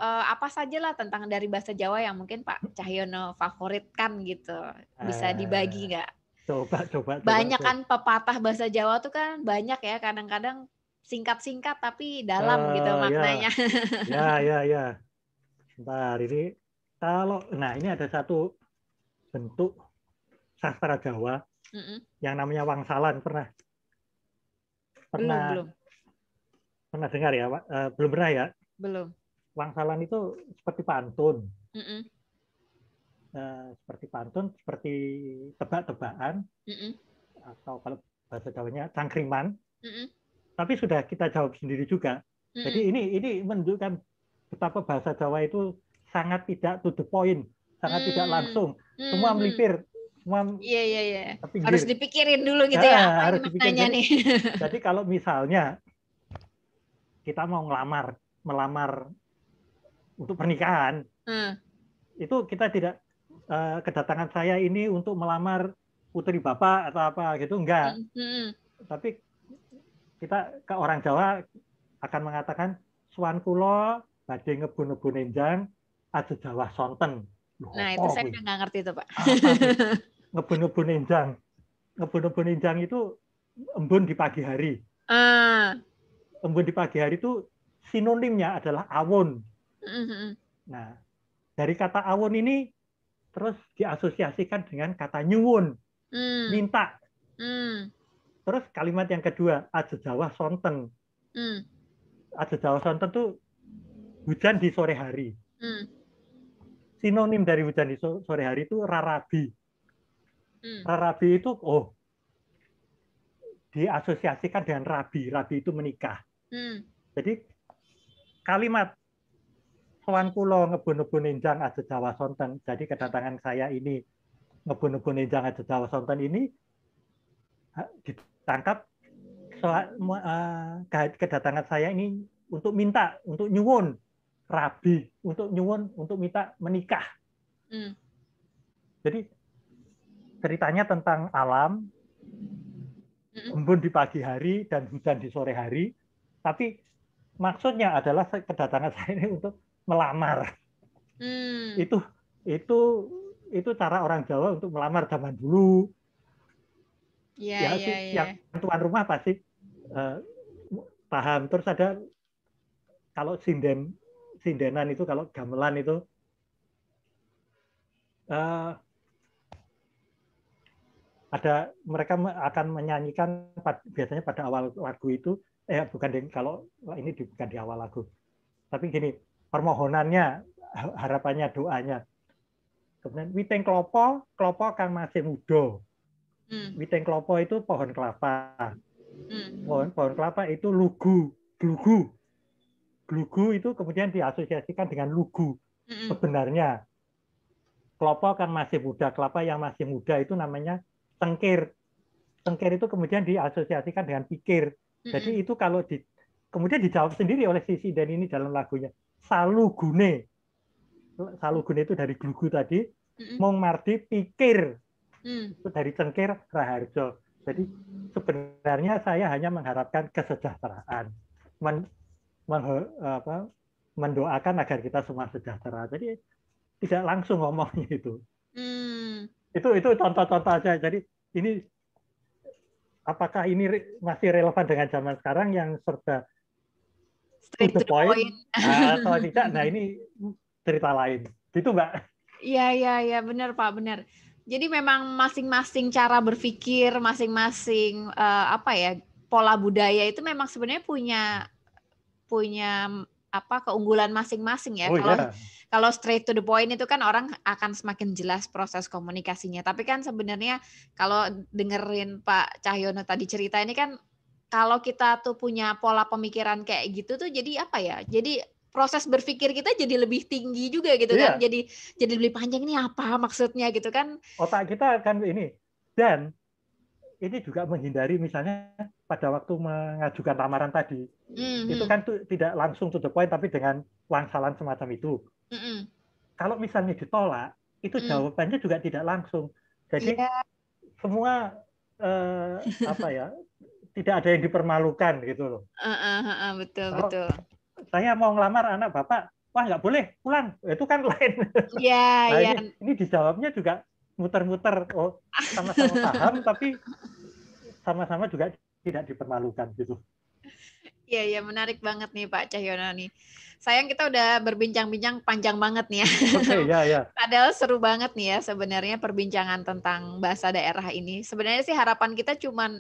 C: apa sajalah tentang dari bahasa Jawa yang mungkin Pak Cahyono favoritkan gitu, bisa dibagi nggak?
B: Coba.
C: Banyak kan pepatah bahasa Jawa tuh kan banyak ya, kadang-kadang singkat-singkat tapi dalam gitu maknanya.
B: Ya. Bentar, ini ini ada satu bentuk sastra Jawa yang namanya wangsalan. Belum dengar ya, Pak? Belum pernah ya?
C: Belum.
B: Wangsalan itu seperti pantun. Seperti tebak-tebakan, atau kalau bahasa Jawanya cangkriman. Tapi sudah kita jawab sendiri juga. Jadi ini menunjukkan betapa bahasa Jawa itu sangat tidak to the point, sangat tidak langsung. Semua melipir, semua.
C: Iya. Harus dipikirin dulu gitu ya. Apa ini maknanya nih?
B: Jadi kalau misalnya kita mau melamar untuk pernikahan, itu kita tidak kedatangan saya ini untuk melamar putri bapak atau apa gitu, enggak. Tapi kita ke orang Jawa akan mengatakan suwan kula badhe ngebun-nebun enjang aja Jawa sonten.
C: Nah, itu saya nggak ngerti itu, Pak.
B: Ngebun-nebun enjang. Ngebun-nebun enjang itu embun di pagi hari. Embun di pagi hari itu sinonimnya adalah awon. Nah, dari kata awon ini terus diasosiasikan dengan kata nyuwun, minta. Terus kalimat yang kedua, ajejawa sonten. Ajejawa sonten itu hujan di sore hari. Sinonim dari hujan di sore hari itu rarabi. Rarabi itu diasosiasikan dengan rabi. Rabi itu menikah. Jadi kalimat sowan kula ngebun-nebun enjang ajejawa sonten. Jadi kedatangan saya ini ngebun-nebun enjang ajejawa sonten ini ditangkap kedatangan saya ini untuk minta, untuk nyuwun rabi, untuk nyuwun, untuk minta menikah. Jadi ceritanya tentang alam, embun di pagi hari dan hujan di sore hari, tapi maksudnya adalah kedatangan saya ini untuk melamar. Itu cara orang Jawa untuk melamar zaman dulu. Yang tuan rumah pasti paham. Terus ada kalau sindenan itu, kalau gamelan itu ada, mereka akan menyanyikan biasanya pada awal lagu itu, kalau ini bukan di awal lagu, tapi gini, permohonannya, harapannya, doanya. Kemudian witeng klopo kang masih muda. Witeng klopo itu pohon kelapa. Pohon kelapa itu lugu, glugu. Glugu itu kemudian diasosiasikan dengan lugu. Sebenarnya klopo kan masih muda, kelapa yang masih muda itu namanya tengkir. Tengkir itu kemudian diasosiasikan dengan pikir. Jadi itu kalau kemudian dijawab sendiri oleh si sinden ini dalam lagunya. Salugune. Salugune itu dari glugu tadi. Mong mardi pikir. Itu dari cengkir raharjo. Jadi sebenarnya saya hanya mengharapkan kesejahteraan. Mendoakan agar kita semua sejahtera. Jadi tidak langsung ngomongnya itu. Itu contoh-contoh aja. Jadi ini apakah ini masih relevan dengan zaman sekarang yang serba
C: straight to the point.
B: Atau tidak? Nah, ini cerita lain. Gitu, Mbak.
C: Iya, benar Pak, benar. Jadi memang masing-masing cara berpikir, masing-masing pola budaya itu memang sebenarnya punya keunggulan masing-masing ya. Kalau straight to the point itu kan orang akan semakin jelas proses komunikasinya. Tapi kan sebenarnya kalau dengerin Pak Cahyono tadi cerita ini kan, kalau kita tuh punya pola pemikiran kayak gitu tuh jadi Jadi proses berpikir kita jadi lebih tinggi juga gitu kan. Jadi lebih panjang, ini apa maksudnya gitu kan.
B: Otak kita kan ini. Dan ini juga menghindari misalnya pada waktu mengajukan lamaran tadi. Itu kan tidak langsung to the point tapi dengan wangsalan semacam itu. Kalau misalnya ditolak, itu jawabannya juga tidak langsung. Jadi semua tidak ada yang dipermalukan gitu loh.
C: Betul.
B: Saya mau ngelamar anak bapak, wah nggak boleh pulang, itu kan lain. Ini dijawabnya juga muter-muter, sama-sama paham tapi sama-sama juga tidak dipermalukan gitu.
C: Iya, menarik banget nih Pak Cahyono nih. Sayang kita udah berbincang-bincang panjang banget nih ya.
B: Iya.
C: Padahal seru banget nih ya sebenarnya perbincangan tentang bahasa daerah ini. Sebenarnya sih harapan kita cuman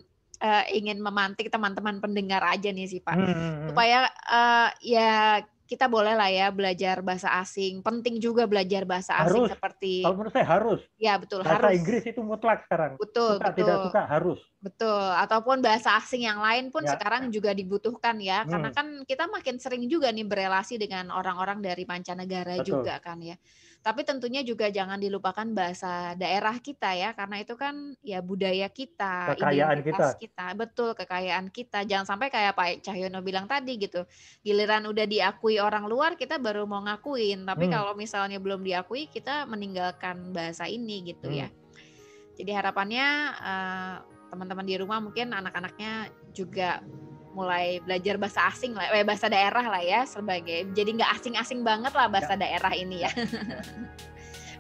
C: ingin memantik teman-teman pendengar aja nih sih Pak. Supaya kita boleh lah ya belajar bahasa asing. Penting juga belajar bahasa asing seperti.
B: Kalau menurut saya harus.
C: Ya betul,
B: bahasa
C: harus.
B: Inggris itu mutlak sekarang.
C: Betul.
B: Tidak suka harus.
C: Betul. Ataupun bahasa asing yang lain pun sekarang juga dibutuhkan ya. Karena kan kita makin sering juga nih berelasi dengan orang-orang dari mancanegara juga kan ya. Tapi tentunya juga jangan dilupakan bahasa daerah kita ya, karena itu kan ya budaya kita,
B: kekayaan
C: identitas kita. Betul, kekayaan kita. Jangan sampai kayak Pak Cahyono bilang tadi gitu. Giliran udah diakui orang luar, kita baru mau ngakuin. Tapi kalau misalnya belum diakui, kita meninggalkan bahasa ini gitu ya. Jadi harapannya teman-teman di rumah mungkin anak-anaknya juga mulai belajar bahasa asing lah, bahasa daerah lah ya, sebagai jadi nggak asing-asing banget lah bahasa daerah ini ya.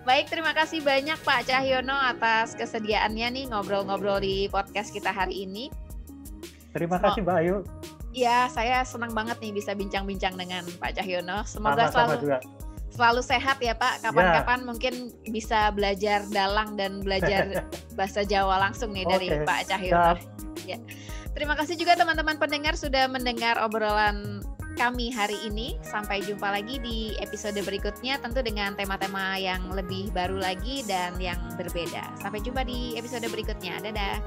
C: Baik, terima kasih banyak Pak Cahyono atas kesediaannya nih ngobrol-ngobrol di podcast kita hari ini.
B: Terima kasih Mbak Ayu.
C: Ya, saya senang banget nih bisa bincang-bincang dengan Pak Cahyono. Semoga
B: Sama-sama juga.
C: selalu sehat ya Pak. Kapan-kapan mungkin bisa belajar dalang dan belajar bahasa Jawa langsung nih dari Pak Cahyono. Ya. Terima kasih juga teman-teman pendengar sudah mendengar obrolan kami hari ini. Sampai jumpa lagi di episode berikutnya, tentu dengan tema-tema yang lebih baru lagi dan yang berbeda. Sampai jumpa di episode berikutnya. Dadah.